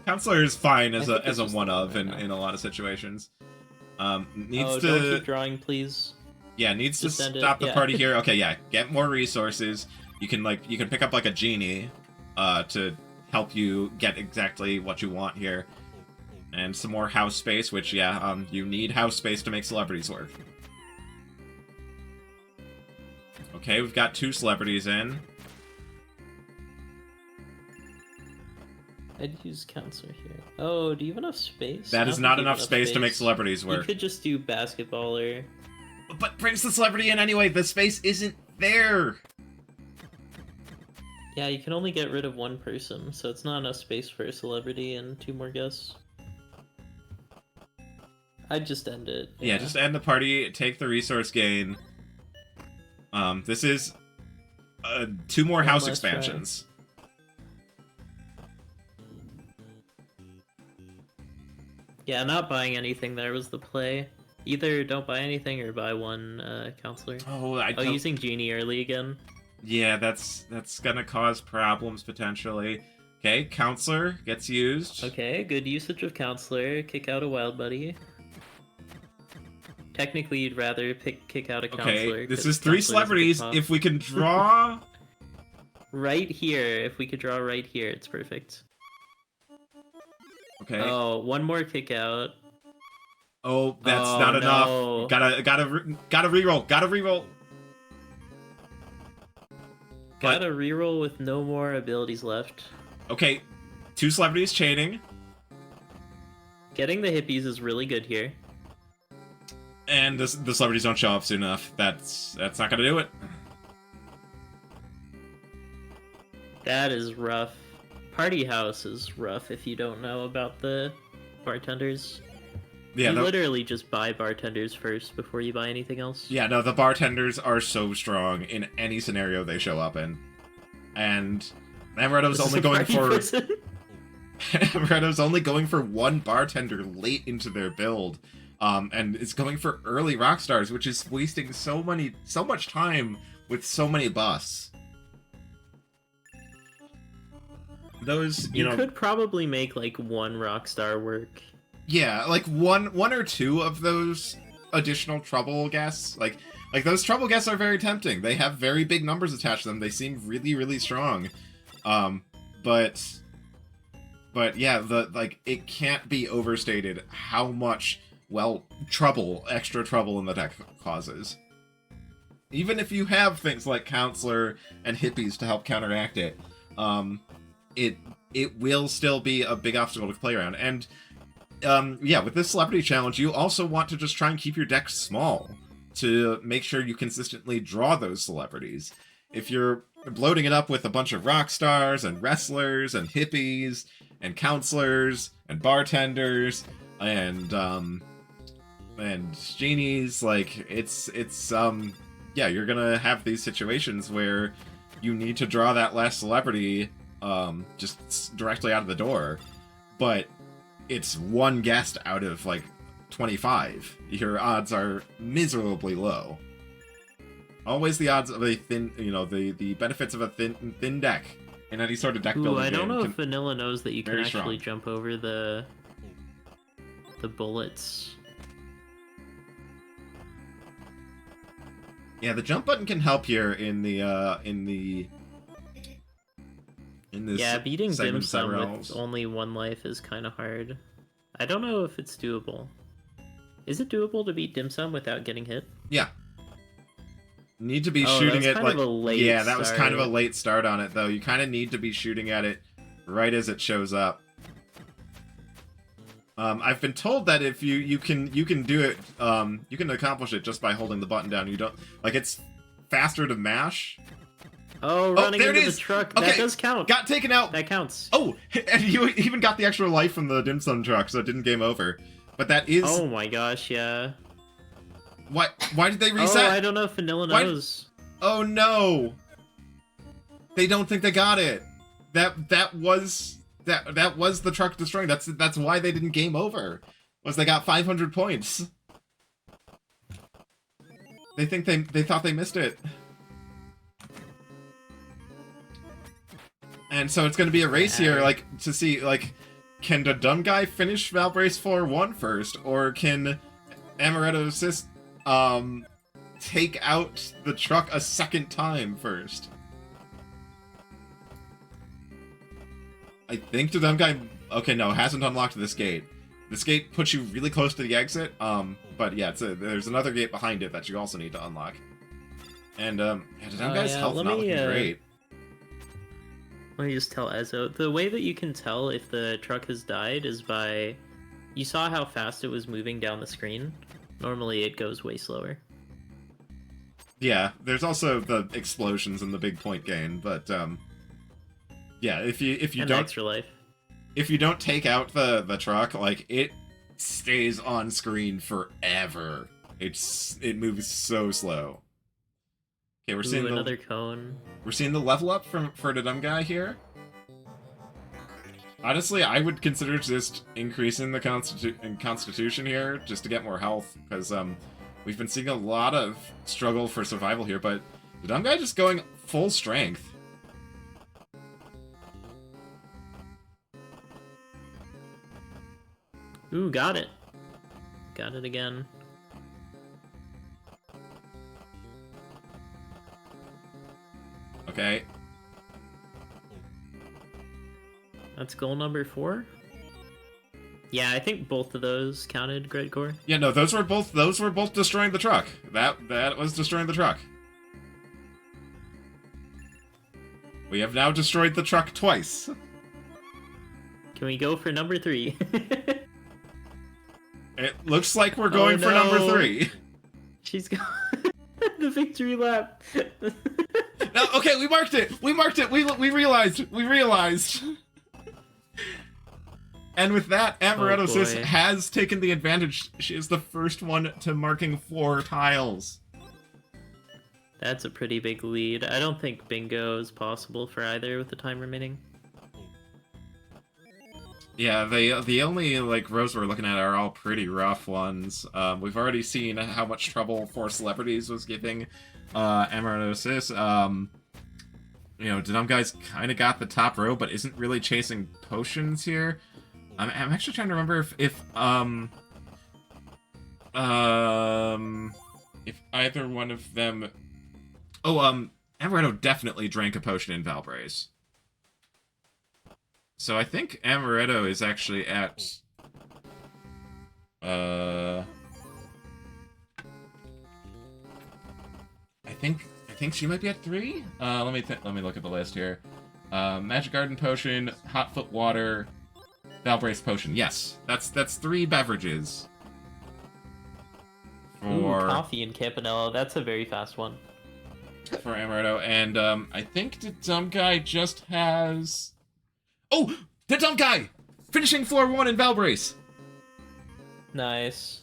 Counselor is fine as a one-of in a lot of situations. Needs to... don't keep drawing, please. Yeah, needs Just to stop the party here. Okay, yeah, get more resources. You can pick up like a genie to help you get exactly what you want here. And some more house space, which, yeah, you need house space to make celebrities work. Okay, we've got 2 celebrities in. I'd use counselor here. Oh, do you have enough space? That is not enough space to make celebrities work. You could just do basketball or... But brings the celebrity in anyway. The space isn't there. Yeah, you can only get rid of 1 person, so it's not enough space for a celebrity and 2 more guests. I'd just end it. Yeah, just end the party, take the resource gain. This is 2 more house expansions. Yeah, not buying anything there was the play. Either don't buy anything or buy 1 counselor. Oh, using Genie early again. Yeah, that's gonna cause problems potentially. Okay, counselor gets used. Okay, good usage of counselor. Kick out a wild buddy. technically you'd rather kick out a counselor. Okay, this 'cause is 3 counselor is a good celebrities. pop. If we can draw... Right here, if we could draw right here, it's perfect. Okay. Oh, one more kick out. Oh, that's Oh, not enough. no. Gotta reroll. Gotta reroll. Gotta reroll with no more abilities left. Okay, 2 celebrities chaining. Getting the hippies is really good here. And the celebrities don't show up soon enough. That's not gonna do it. That is rough. Party House is rough if you don't know about the bartenders. Yeah, you literally just buy bartenders first before you buy anything else. Yeah, no, the bartenders are so strong in any scenario they show up in. And Amaretto's only going for... Amaretto's only going for 1 bartender late into their build. And it's going for early rock stars, which is wasting so much time with so many buffs. Those, you know, could probably make like 1 rock star work. Yeah, like one or 2 of those additional trouble guests. Like those trouble guests are very tempting. They have very big numbers attached to them. They seem really, really strong. But yeah, it can't be overstated how much, well, extra trouble in the deck causes. Even if you have things like Counselor and Hippies to help counteract it, it will still be a big obstacle to play around. And yeah, with this Celebrity Challenge, you also want to just try and keep your deck small to make sure you consistently draw those celebrities. If you're bloating it up with a bunch of rock stars and wrestlers and hippies and counselors and bartenders and genies, like it's yeah, you're gonna have these situations where you need to draw that last celebrity just directly out of the door, but it's 1 guest out of like 25. Your odds are miserably low. Always the odds of a thin, you know, the benefits of a thin deck in any sort of deck building. I don't know if Vanilla knows that you can actually strong. jump over the bullets. Yeah, the jump button can help here in this. Yeah, beating Dim Sum with only 1 life is kind of hard. I don't know if it's doable. Is it doable to beat Dim Sum without getting hit? Yeah. Need to be shooting it like... Yeah, that was kind of a late start on it, though. You kind of need to be shooting at it right as it shows up. I've been told that if you can do it, you can accomplish it just by holding the button down. You don't... Like, it's faster to mash. Oh, running into the truck. Okay. That does count. Got taken out. That counts. Oh, and you even got the extra life from the Dim Sum truck, so it didn't game over. But that is... Oh my gosh, yeah. Why did they reset? Oh, I don't know if Vanilla knows. Oh no! They don't think they got it. That was the truck destroying. That's why they didn't game over. Was they got 500 points. They think they thought they missed it. And so it's going to be a race here, like, to see, like, can the dumb guy finish Valbrace floor 1 first, or can amarettosis take out the truck a second time first? I think the dumb guy... Okay, no, hasn't unlocked this gate. This gate puts you really close to the exit, but yeah, there's another gate behind it that you also need to unlock. And, yeah, the dumb guy's health not looking great. Let me just tell Ezo. The way that you can tell if the truck has died is by... You saw how fast it was moving down the screen? Normally it goes way slower. Yeah, there's also the explosions and the big point gain, but yeah, if you don't extra life. If you don't take out the truck, like, it stays on screen forever. It moves so slow. Okay, we're seeing another cone. We're seeing the level up for the dumb guy here. Honestly, I would consider just increasing the constitution here just to get more health, because we've been seeing a lot of struggle for survival here, but the dumb guy just going full strength. Ooh, got it. Got it again. Okay. That's goal number 4. Yeah, I think both of those counted, Gridcore. Yeah, no, those were both destroying the truck. That was destroying the truck. We have now destroyed the truck twice. Can we go for number 3? It looks like we're going for number 3. She's got the victory lap. No, okay, we marked it. We marked it. We realized. We realized. And with that, amarettosis has taken the advantage. She is the first one to marking 4 tiles. That's a pretty big lead. I don't think bingo is possible for either with the time remaining. Yeah, the only like rows we're looking at are all pretty rough ones. We've already seen how much trouble 4 celebrities was giving amarettosis. You know, dahdumbguy's kind of got the top row, but isn't really chasing potions here. I'm actually trying to remember if either one of them. Oh, Amaretto definitely drank a potion in Valbrace. So I think Amaretto is actually at I think she might be at 3. Let me look at the list here. Magic Garden potion, Hot Foot water, Valbrace potion. Yes, that's 3 beverages. For coffee and Campanella. That's a very fast one. For Amaretto, and I think dahdumbguy just has. Oh, dahdumbguy finishing floor 1 in Valbrace. Nice.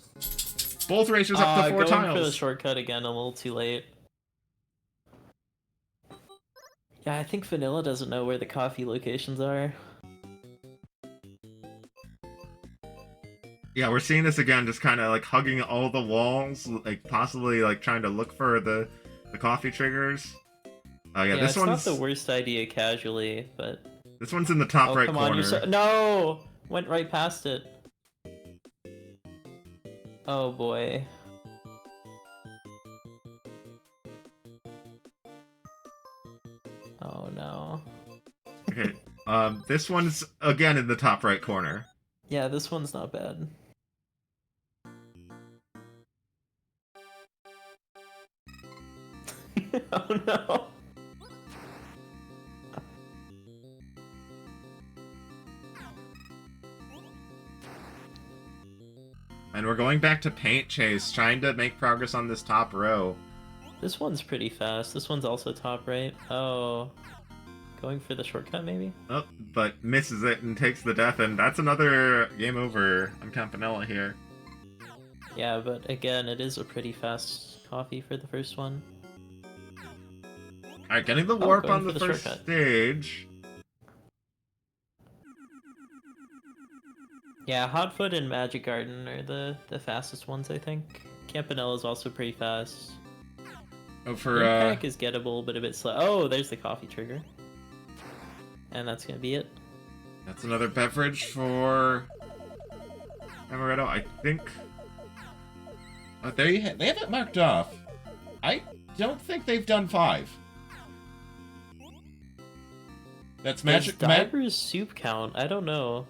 Both racers up to 4 going tiles. For the shortcut again, a little too late. Yeah, I think Vanilla doesn't know where the coffee locations are. Yeah, we're seeing this again, just kind of like hugging all the walls, like possibly like trying to look for the coffee triggers. Yeah, this it's one's not the worst idea casually, but this one's in the top right corner. No, went right past it. Oh boy. Oh no. Okay, this one's again in the top right corner. Yeah, this one's not bad. Oh no. And we're going back to paint chase, trying to make progress on this top row. This one's pretty fast. This one's also top right. Oh. Going for the shortcut, maybe? Oh, but misses it and takes the death, and that's another game over on Campanella here. Yeah, but again, it is a pretty fast coffee for the first one. Alright, getting the warp on the first stage. Yeah, Hotfoot and Magic Garden are the fastest ones, I think. Campanella is also pretty fast. Oh, for Impact is gettable, but a bit slow. Oh, there's the coffee trigger. And that's gonna be it. That's another beverage for Amaretto, I think. Oh, there you they have it marked off. I don't think they've done 5. That's magic. Diver's soup count? I don't know.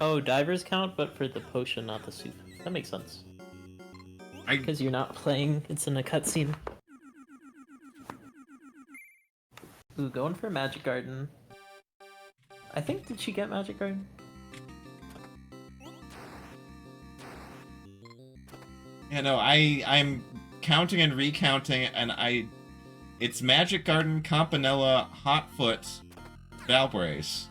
Oh, divers count, but for the potion, not the soup. That makes sense. Because you're not playing, it's in a cutscene. Ooh, going for Magic Garden. I think, did she get Magic Garden? Yeah, no, I'm counting and recounting, and it's Magic Garden, Campanella, Hotfoot, Valbrace.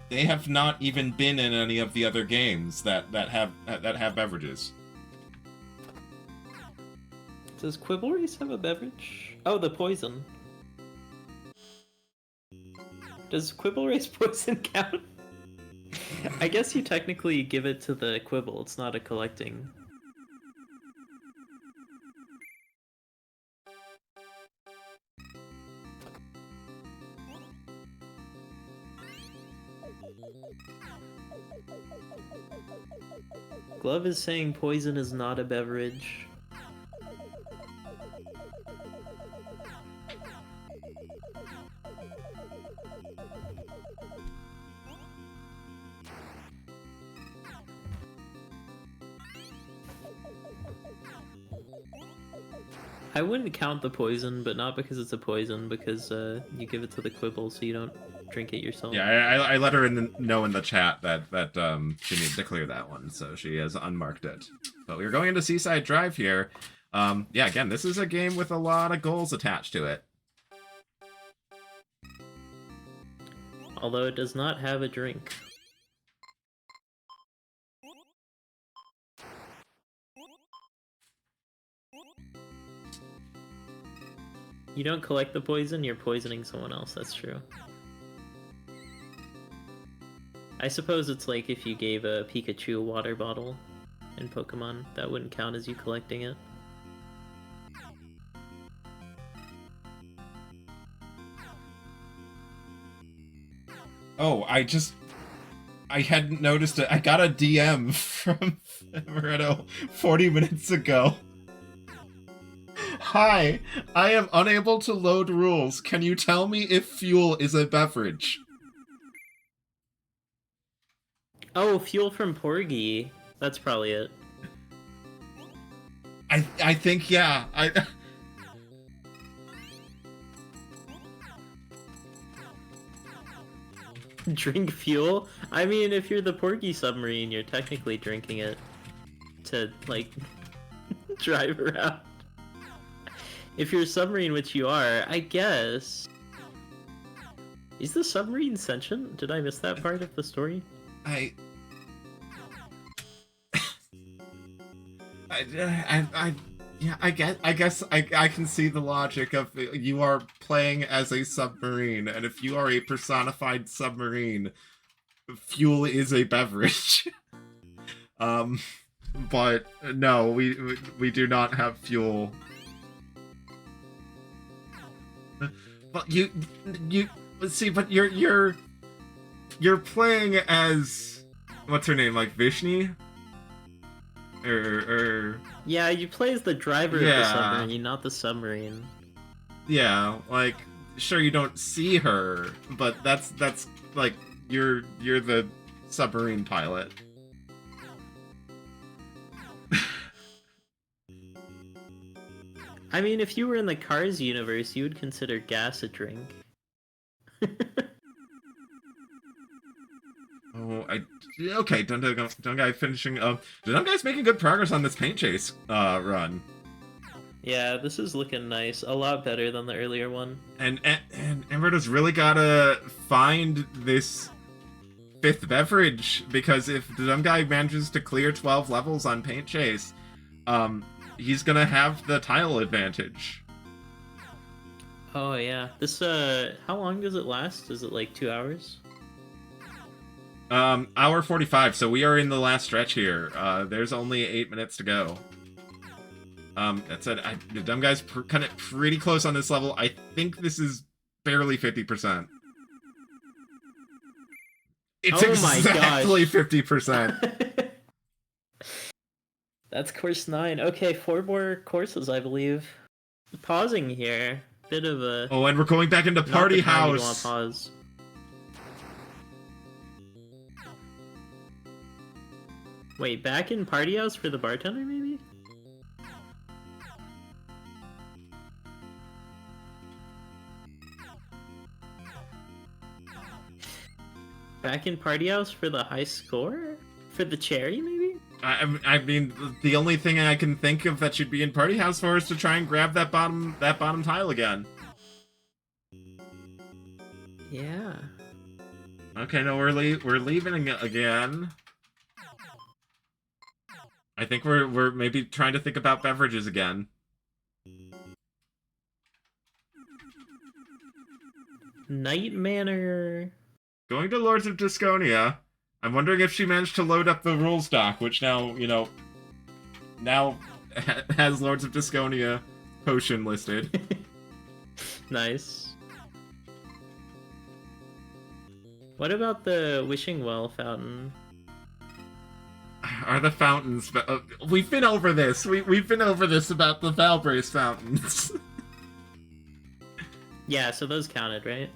They have not even been in any of the other games that have beverages. Does Quibble Race have a beverage? Oh, the poison. Does Quibble Race poison count? I guess you technically give it to the Quibble, it's not a collecting. Glove is saying poison is not a beverage. I wouldn't count the poison, but not because it's a poison, because you give it to the quibble so you don't drink it yourself. Yeah, I let her know in the chat that she needed to clear that one, so she has unmarked it. But we're going into Seaside Drive here. Yeah, again, this is a game with a lot of goals attached to it. Although it does not have a drink. You don't collect the poison, you're poisoning someone else, that's true. I suppose it's like if you gave a Pikachu a water bottle in Pokemon, that wouldn't count as you collecting it. Oh, I hadn't noticed it. I got a DM from Amaretto 40 minutes ago. Hi, I am unable to load rules. Can you tell me if fuel is a beverage? Oh, fuel from Porgy. That's probably it. I think, yeah. Drink fuel? I mean, if you're the Porgy submarine, you're technically drinking it to, like, drive around. If you're a submarine, which you are, I guess... Is the submarine sentient? Did I miss that part of the story? Yeah, I guess I can see the logic of you are playing as a submarine, and if you are a personified submarine, fuel is a beverage. But no, we do not have fuel. But you see, but you're playing as what's her name, like Vishni? Or yeah, you play as the driver of the submarine, not the submarine. Yeah, like sure you don't see her, but that's like you're the submarine pilot. I mean, if you were in the Cars universe, you would consider gas a drink. Oh, okay, Dahdumbguy finishing Dahdumbguy's making good progress on this paint chase run. Yeah, this is looking nice. A lot better than the earlier one. And Ember's really gotta find this 5th beverage, because if Dahdumbguy manages to clear 12 levels on paint chase, he's gonna have the tile advantage. Oh yeah. This how long does it last? Is it like 2 hours? Hour 45, so we are in the last stretch here. There's only 8 minutes to go. That said, the Dahdumbguy's kind of pretty close on this level. I think this is barely 50%. It's exactly 50%. That's course 9. Okay, 4 more courses, I believe. Pausing here. Bit of a... Oh, and we're going back into Party House. Want to pause. Wait, back in Party House for the bartender, maybe? Back in Party House for the high score? For the cherry, maybe? I mean, the only thing I can think of that should be in Party House for is to try and grab that bottom tile again. Yeah. Okay, no, we're leaving again. I think we're maybe trying to think about beverages again. Night Manor. Going to Lords of Disconia. I'm wondering if she managed to load up the rules doc, which now, now has Lords of Disconia potion listed. Nice. What about the wishing well fountain? Are the fountains... we've been over this. We've been over this about the Valbrace fountains. Yeah, so those counted, right?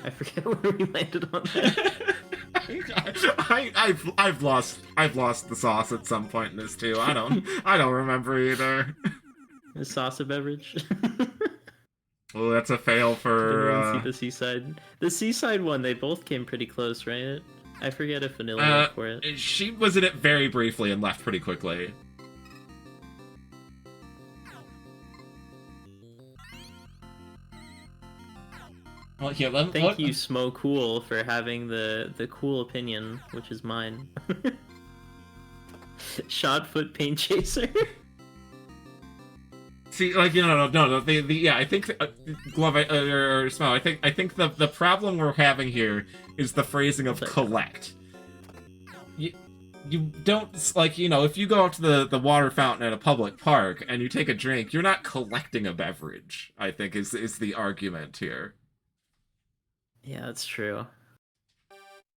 I forget where we landed on that. I've lost the sauce at some point in this too. I don't remember either. A salsa beverage. Well, that's a fail for. See the seaside. The seaside one, they both came pretty close, right? I forget if Vanilla went for it. She was in it very briefly and left pretty quickly. Well, yeah, Thank you, Smo Cool, for having the cool opinion, which is mine. Shot foot paint chaser. See, like, no. Yeah, I think Glove or Smell. I think the problem we're having here is the phrasing of collect. You don't, like, if you go up to the water fountain at a public park and you take a drink, you're not collecting a beverage. I think is the argument here. Yeah, that's true.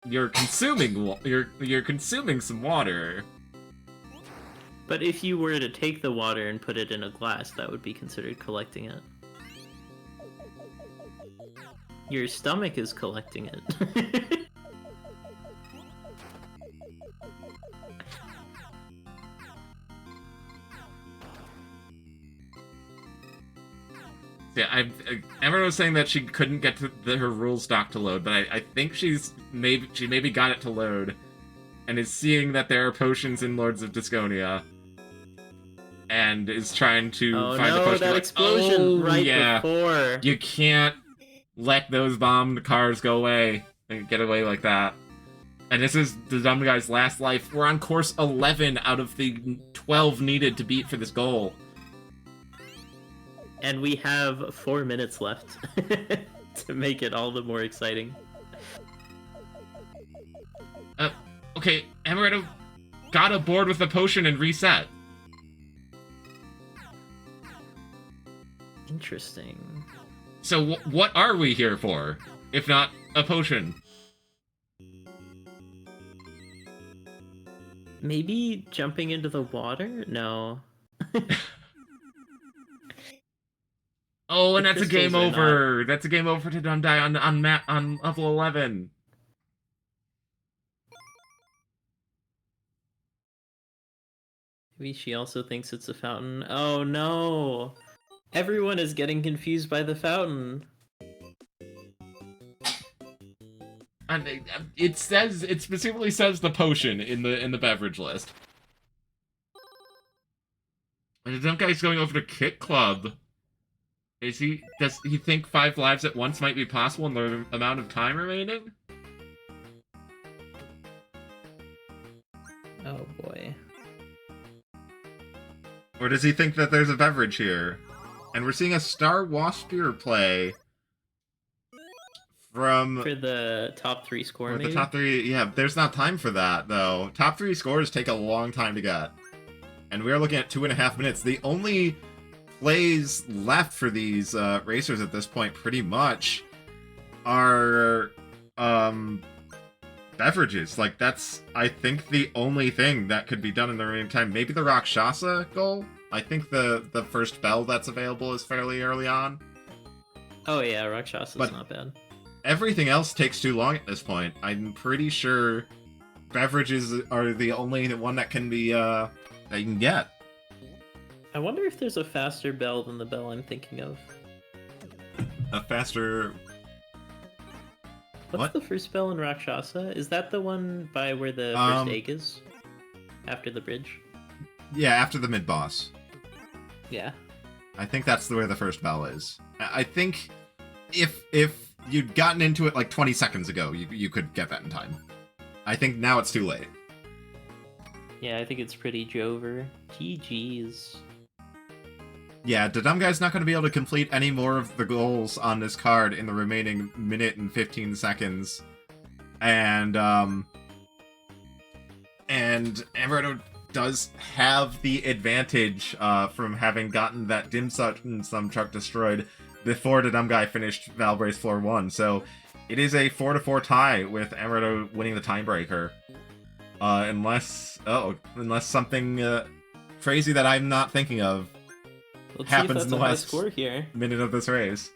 You're consuming you're consuming some water. But if you were to take the water and put it in a glass, that would be considered collecting it. Your stomach is collecting it. Yeah, Emma was saying that she couldn't get to her rules doc to load, but I think she maybe got it to load, and is seeing that there are potions in Lords of Disconia, and is trying to find the potion. That explosion before. You can't let those bombed cars go away and get away like that. And this is the dumb guy's last life. We're on course 11 out of the 12 needed to beat for this goal. And we have 4 minutes left to make it all the more exciting. Okay, Amaretto got aboard with the potion and reset. Interesting. So what are we here for, if not a potion? Maybe jumping into the water? No. Oh, and that's a game over. That's a game over to Dundai on level 11. Maybe she also thinks it's a fountain. Oh no! Everyone is getting confused by the fountain. And it specifically says the potion in the beverage list. And the dumb guy's going over to Kit Club. Does he think 5 lives at once might be possible in the amount of time remaining? Oh boy. Or does he think that there's a beverage here? And we're seeing a Star Waspier play for the top 3 score, maybe? The top 3, yeah, there's not time for that, though. Top 3 scores take a long time to get. And we're looking at 2.5 minutes. The only plays left for these racers at this point, pretty much, are beverages. Like, that's, I think, the only thing that could be done in the remaining time. Maybe the Rakshasa goal? I think the first bell that's available is fairly early on. Oh yeah, Rakshasa's not bad. Everything else takes too long at this point. I'm pretty sure beverages are the only one that can be, that you can get. I wonder if there's a faster bell than the bell I'm thinking of. A faster... What's the first bell in Rakshasa? Is that the one by where the first egg is? After the bridge? Yeah, after the mid-boss. Yeah. I think that's where the first bell is. I think if you'd gotten into it like 20 seconds ago, you could get that in time. I think now it's too late. Yeah, I think it's pretty Jover. GG's. Yeah, the dumb guy's not going to be able to complete any more of the goals on this card in the remaining minute and 15 seconds. And Amaretto does have the advantage from having gotten that dim sum truck destroyed before the dumb guy finished Valbray's floor 1. So it is a 4-4 tie with Amaretto winning the tiebreaker. Unless something crazy that I'm not thinking of Let's happens see in if the that's a high last score here. minute of this race.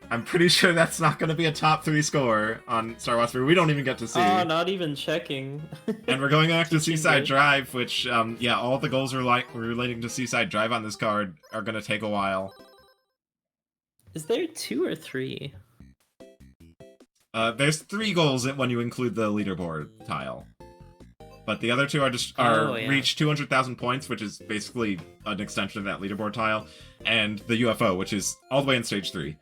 I'm pretty sure that's not going to be a top 3 score on Star Wars 3. We don't even get to see. Oh, not even checking. And we're going back to Teaching Seaside good. Drive, which, yeah, all the goals relating to Seaside Drive on this card are going to take a while. Is there 2 or 3? There's 3 goals when you include the leaderboard tile. But the other 2 are just reach 200,000 points, which is basically an extension of that leaderboard tile, and the UFO, which is all the way in stage 3.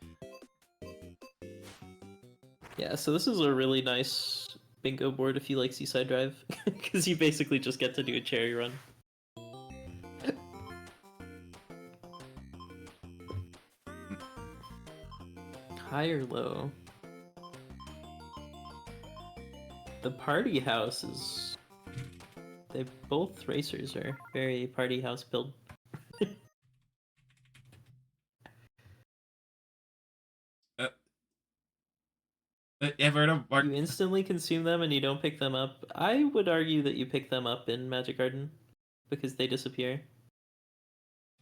Yeah, so this is a really nice bingo board if you like Seaside Drive, because you basically just get to do a cherry run. High or low? The party house is... both racers are very party house build. You instantly consume them and you don't pick them up. I would argue that you pick them up in Magic Garden, because they disappear.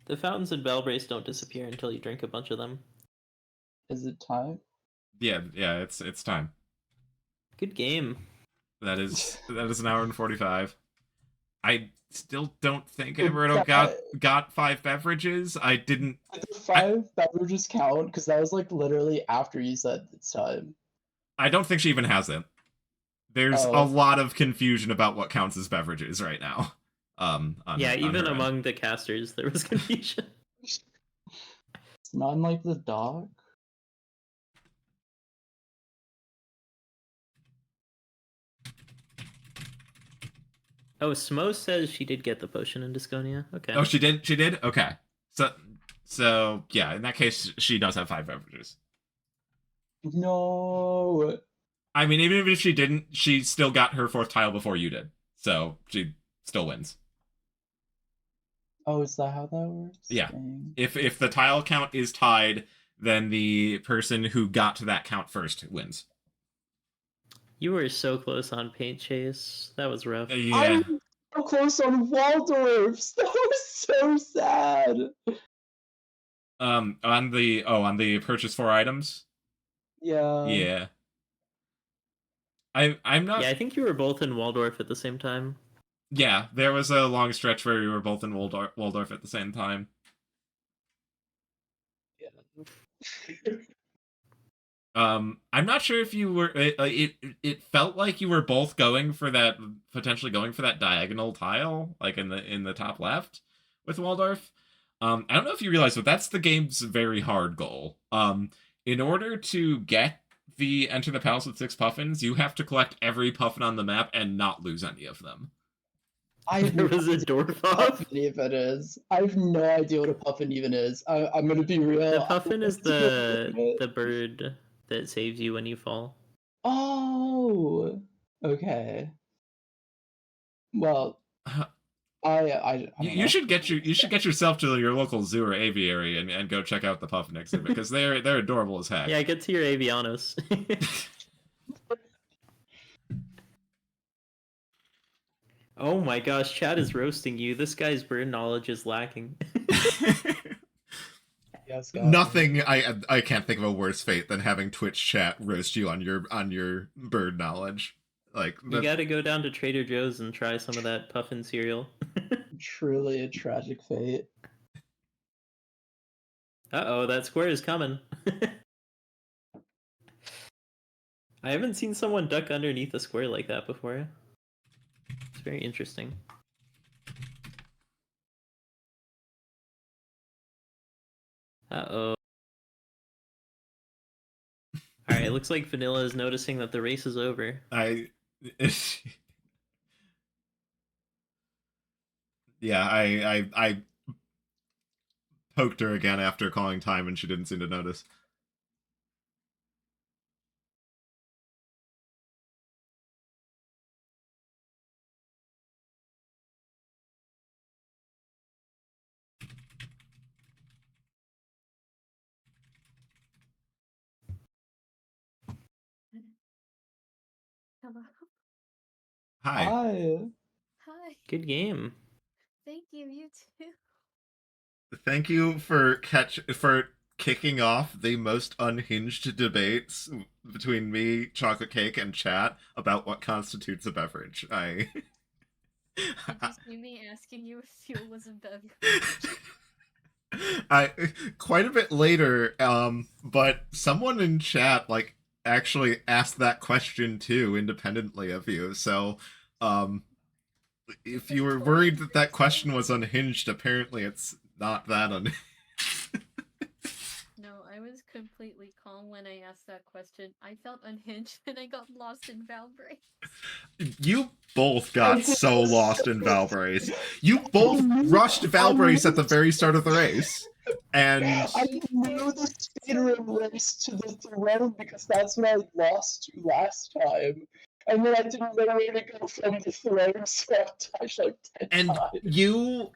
The fountains in Belbrace don't disappear until you drink a bunch of them. Is it time? Yeah, it's time. Good game. That is an hour and 45. I still don't think Amaretto got 5 beverages. I didn't. Did the 5 beverages count? Because that was like literally after you said it's time. I don't think she even has it. There's a lot of confusion about what counts as beverages right now. Even among the casters, there was confusion. It's not in like the dock. Oh, Smo says she did get the potion in Disconia. Okay. Oh, she did? She did? Okay. So yeah, in that case, she does have 5 beverages. No. I mean, even if she didn't, she still got her 4th tile before you did. So she still wins. Oh, is that how that works? Yeah. Dang. If the tile count is tied, then the person who got to that count first wins. You were so close on Paint Chase. That was rough. Yeah. I was so close on Waldorf's. That was so sad. On the purchase 4 items? Yeah. Yeah. I'm not. Yeah, I think you were both in Waldorf at the same time. Yeah, there was a long stretch where we were both in Waldorf at the same time. Yeah. I'm not sure if you were. It felt like you were both potentially going for that diagonal tile, like in the top left with Waldorf. I don't know if you realize, but that's the game's very hard goal. In order to get the Enter the Palace with 6 puffins, you have to collect every puffin on the map and not lose any of them. There was a dwarf off. If it is, I have no idea what a puffin even is. I'm gonna be real. The puffin is the bird that saves you when you fall. Oh, okay. Well, I you should get yourself to your local zoo or aviary and go check out the puffin exhibit, because they're adorable as heck. Yeah, get to your Avianos. Oh my gosh, Chad is roasting you. This guy's bird knowledge is lacking. Yes, Nothing. I can't think of a worse fate than having Twitch chat roast you on your bird knowledge. Like, you gotta go down to Trader Joe's and try some of that puffin cereal. Truly a tragic fate. Uh-oh, that square is coming. I haven't seen someone duck underneath a square like that before. It's very interesting. Uh-oh. Alright, it looks like Vanilla is noticing that the race is over. Yeah, I poked her again after calling time and she didn't seem to notice. Hi. Hi. Hi. Good game. Thank you. You too. Thank you for kicking off the most unhinged debates between me, chocolate cake, and chat about what constitutes a beverage. Did you see me asking you if fuel was a beverage? I quite a bit later, but someone in chat actually asked that question too, independently of you. So, um, if you were worried that that question was unhinged, apparently it's not that unhinged. No, I was completely calm when I asked that question. I felt unhinged and I got lost in Valbrave. You both got so lost in Valbrace. You I both knew- rushed I Valbrace at the knew- very start of the race. And I knew the speedrun race to the throne because that's what I lost to last time. And then I didn't know where to go from the throne, so I died like 10 and times. you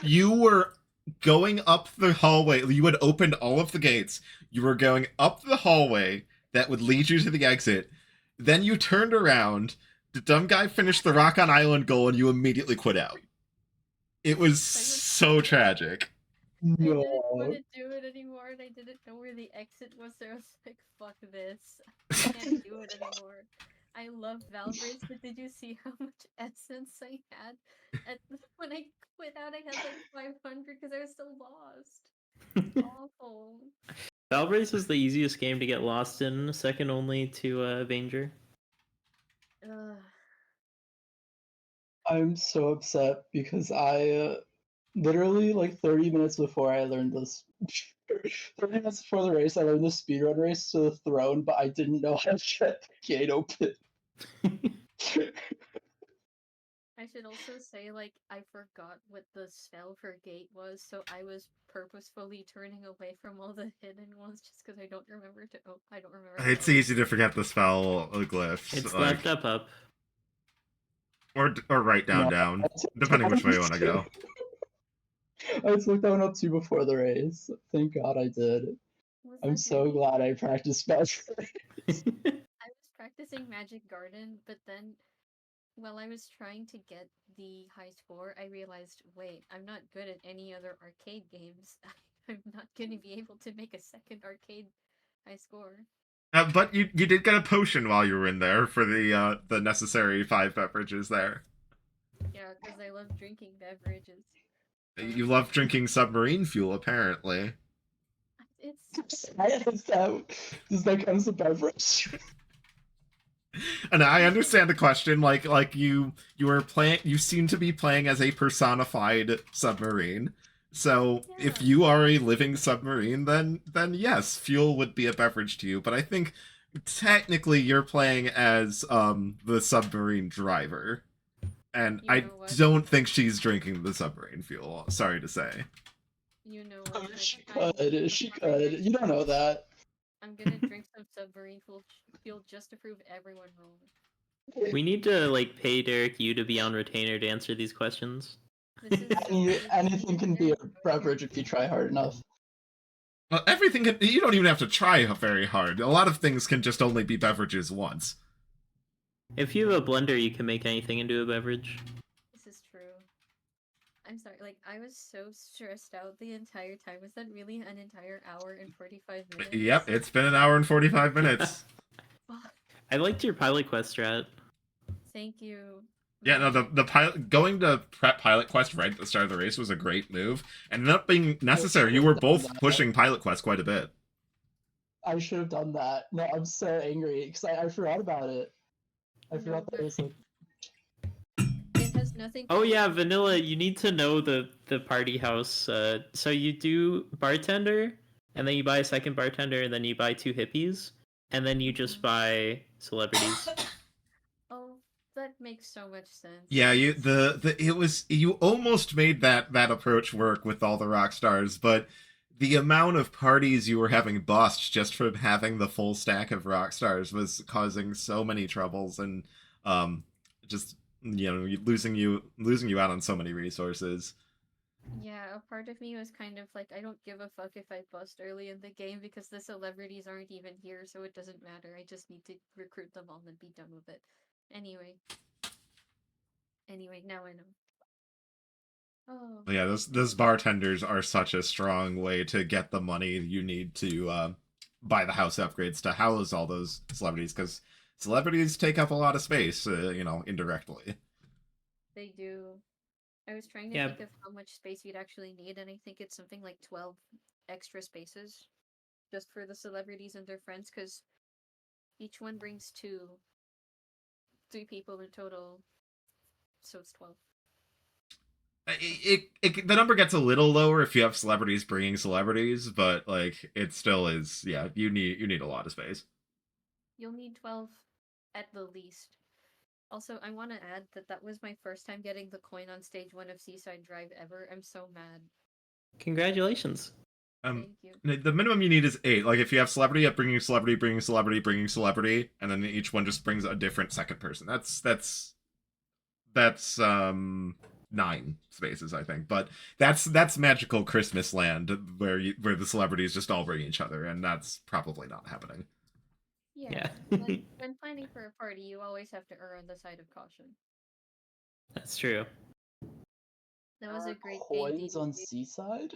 you were going up the hallway. You had opened all of the gates. You were going up the hallway that would lead you to the exit. Then you turned around. The dumb guy finished the Rock on Island goal, and you immediately quit out. It was so tragic. I didn't No. want to do it anymore and I didn't know where the exit was, so I was like, fuck this. I can't do it anymore. I love Valbrace, but did you see how much essence I had? When I quit out, I had like 500 because I was so lost. Awful. Valbrace is the easiest game to get lost in, second only to Avenger. Ugh. I'm so upset because I literally like 30 minutes before I learned this 30 minutes before the race, I learned the speedrun race to the throne, but I didn't know how to get the gate open. I should also say, like, I forgot what the spell for gate was, so I was purposefully turning away from all the hidden ones just because I don't remember to. Oh, I don't remember. It's easy to forget the spell glyphs. It's left up. Or right down No, down, I took depending which way you that want to one go. too. I took that one up too before the race. Thank God I did. Was I'm that so me? glad I practiced spells. I was practicing Magic Garden, but then while I was trying to get the high score, I realized, wait, I'm not good at any other arcade games. I'm not going to be able to make a second arcade high score. But you did get a potion while you were in there for the necessary 5 beverages there. Yeah, because I love drinking beverages. You love drinking submarine fuel, apparently. It's Does that count as a beverage? And I understand the question. Like you were playing. You seem to be playing as a personified submarine. So if Yeah. you are a living submarine, then yes, fuel would be a beverage to you. But I think technically you're playing as the submarine driver, and You I know what? don't think she's drinking the submarine fuel. Sorry to say. You know what? She Next time, could. She could. You don't know that. I'm gonna drink some submarine fuel just to prove everyone wrong. We need to like pay Derek you to be on retainer to answer these questions. This is Anything can be a beverage if you try hard enough. Well, everything can, you don't even have to try very hard. A lot of things can just only be beverages once. If you have a blender, you can make anything into a beverage. This is true. I'm sorry, like, I was so stressed out the entire time. Was that really an entire hour and 45 minutes? Yep, it's been an hour and 45 minutes. Fuck. I liked your pilot quest strat. Thank you. Yeah, no, the pilot going to prep pilot quest right at the start of the race was a great move, and ended up being necessary. You were both pushing pilot quest quite a bit. I should have done that. No, I'm so angry because I forgot about it. I forgot that it was like. It has nothing to Oh do yeah, with- Vanilla, you need to know the party house. So you do bartender, and then you buy a second bartender, and then you buy 2 hippies, and then you just buy celebrities. Oh, that makes so much sense. Yeah, you almost made that approach work with all the rock stars, but the amount of parties you were having bust just from having the full stack of rock stars was causing so many troubles, and just losing you out on so many resources. Yeah, a part of me was kind of like, I don't give a fuck if I bust early in the game because the celebrities aren't even here, so it doesn't matter. I just need to recruit them all and be done with it. Anyway. Anyway, now I know. Oh. Yeah, those bartenders are such a strong way to get the money you need to buy the house upgrades to house all those celebrities, because celebrities take up a lot of space, indirectly. They do. I was trying to Yeah. think of how much space you'd actually need, and I think it's something like 12 extra spaces just for the celebrities and their friends, because each one brings three people in total, so it's 12. The number gets a little lower if you have celebrities bringing celebrities, but like it still is. Yeah, you need a lot of space. You'll need 12 at the least. Also, I want to add that that was my first time getting the coin on stage 1 of Seaside Drive ever. I'm so mad. Congratulations. Thank you. The minimum you need is 8. Like if you have celebrity up bringing celebrity, bringing celebrity, bringing celebrity, and then each one just brings a different second person. That's 9 spaces, I think. But that's magical Christmas land where the celebrities just all bring each other, and that's probably not happening. Yeah. When planning for a party, you always have to err on the side of caution. That's true. That was a great coins game, on DDG. Seaside.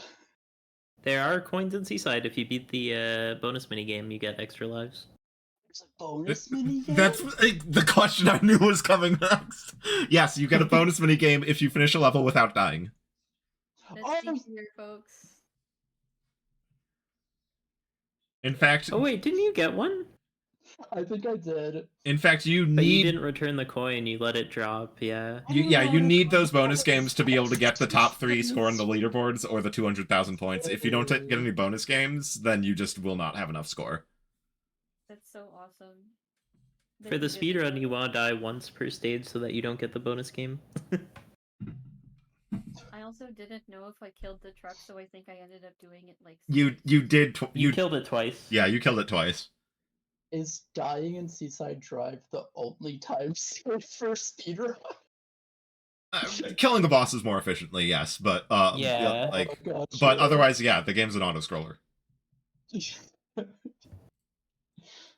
There are coins in Seaside. If you beat the bonus minigame, you get extra lives. There's a bonus mini game. That's the question I knew was coming next. Yes, you get a bonus mini game if you finish a level without dying. That's deep here, folks. In fact, Oh wait, didn't you get one? I think I did. In fact, you But you need didn't return the coin. You let it drop. Yeah. you need those bonus games to be able to get the top 3 score on the leaderboards or the 200,000 points. If you don't get any bonus games, then you just will not have enough score. That's so awesome. For the speedrun, you want to die once per stage so that you don't get the bonus game. I also didn't know if I killed the truck, so I think I ended up doing it like You did you killed it twice. Yeah, you killed it twice. Is dying in Seaside Drive the only time saved for speedrun? Killing the bosses more efficiently, yes, but Yeah. like, Oh, gotcha. but otherwise, yeah, the game's an auto scroller.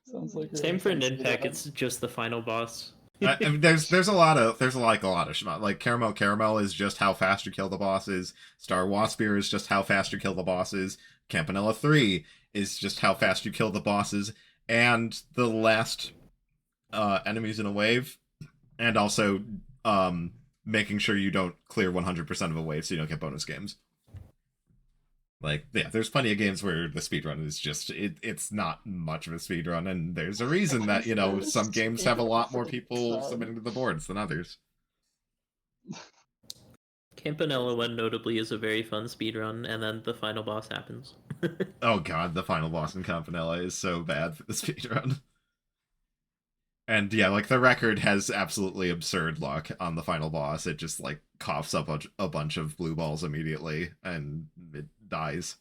Sounds like Same for Ninpeck. It's just the final boss. I mean, there's a lot of shit. Like Caramel is just how fast you kill the bosses. Star Waspier is just how fast you kill the bosses. Campanella 3 is just how fast you kill the bosses, and the last enemies in a wave, and also making sure you don't clear 100% of a wave so you don't get bonus games. Like, yeah, there's plenty of games where the speedrun is just, it's not much of a speedrun, and there's a reason that, some games have a lot more people submitting to the boards than others. Campanella 1 notably is a very fun speedrun, and then the final boss happens. Oh god, the final boss in Campanella is so bad for the speedrun. And yeah, like the record has absolutely absurd luck on the final boss. It just like coughs up a bunch of blue balls immediately, and it dies.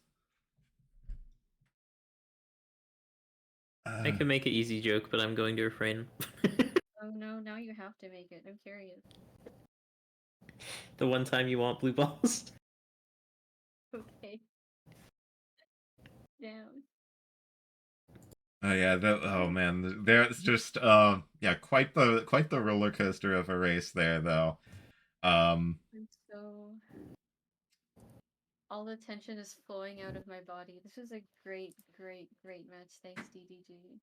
I can make an easy joke, but I'm going to refrain. Oh no, now you have to make it. I'm curious. The one time you want blue balls. Okay. Damn. Oh yeah, oh man, there's just quite the roller coaster of a race there though. And so all the tension is flowing out of my body. This was a great match. Thanks, DDG.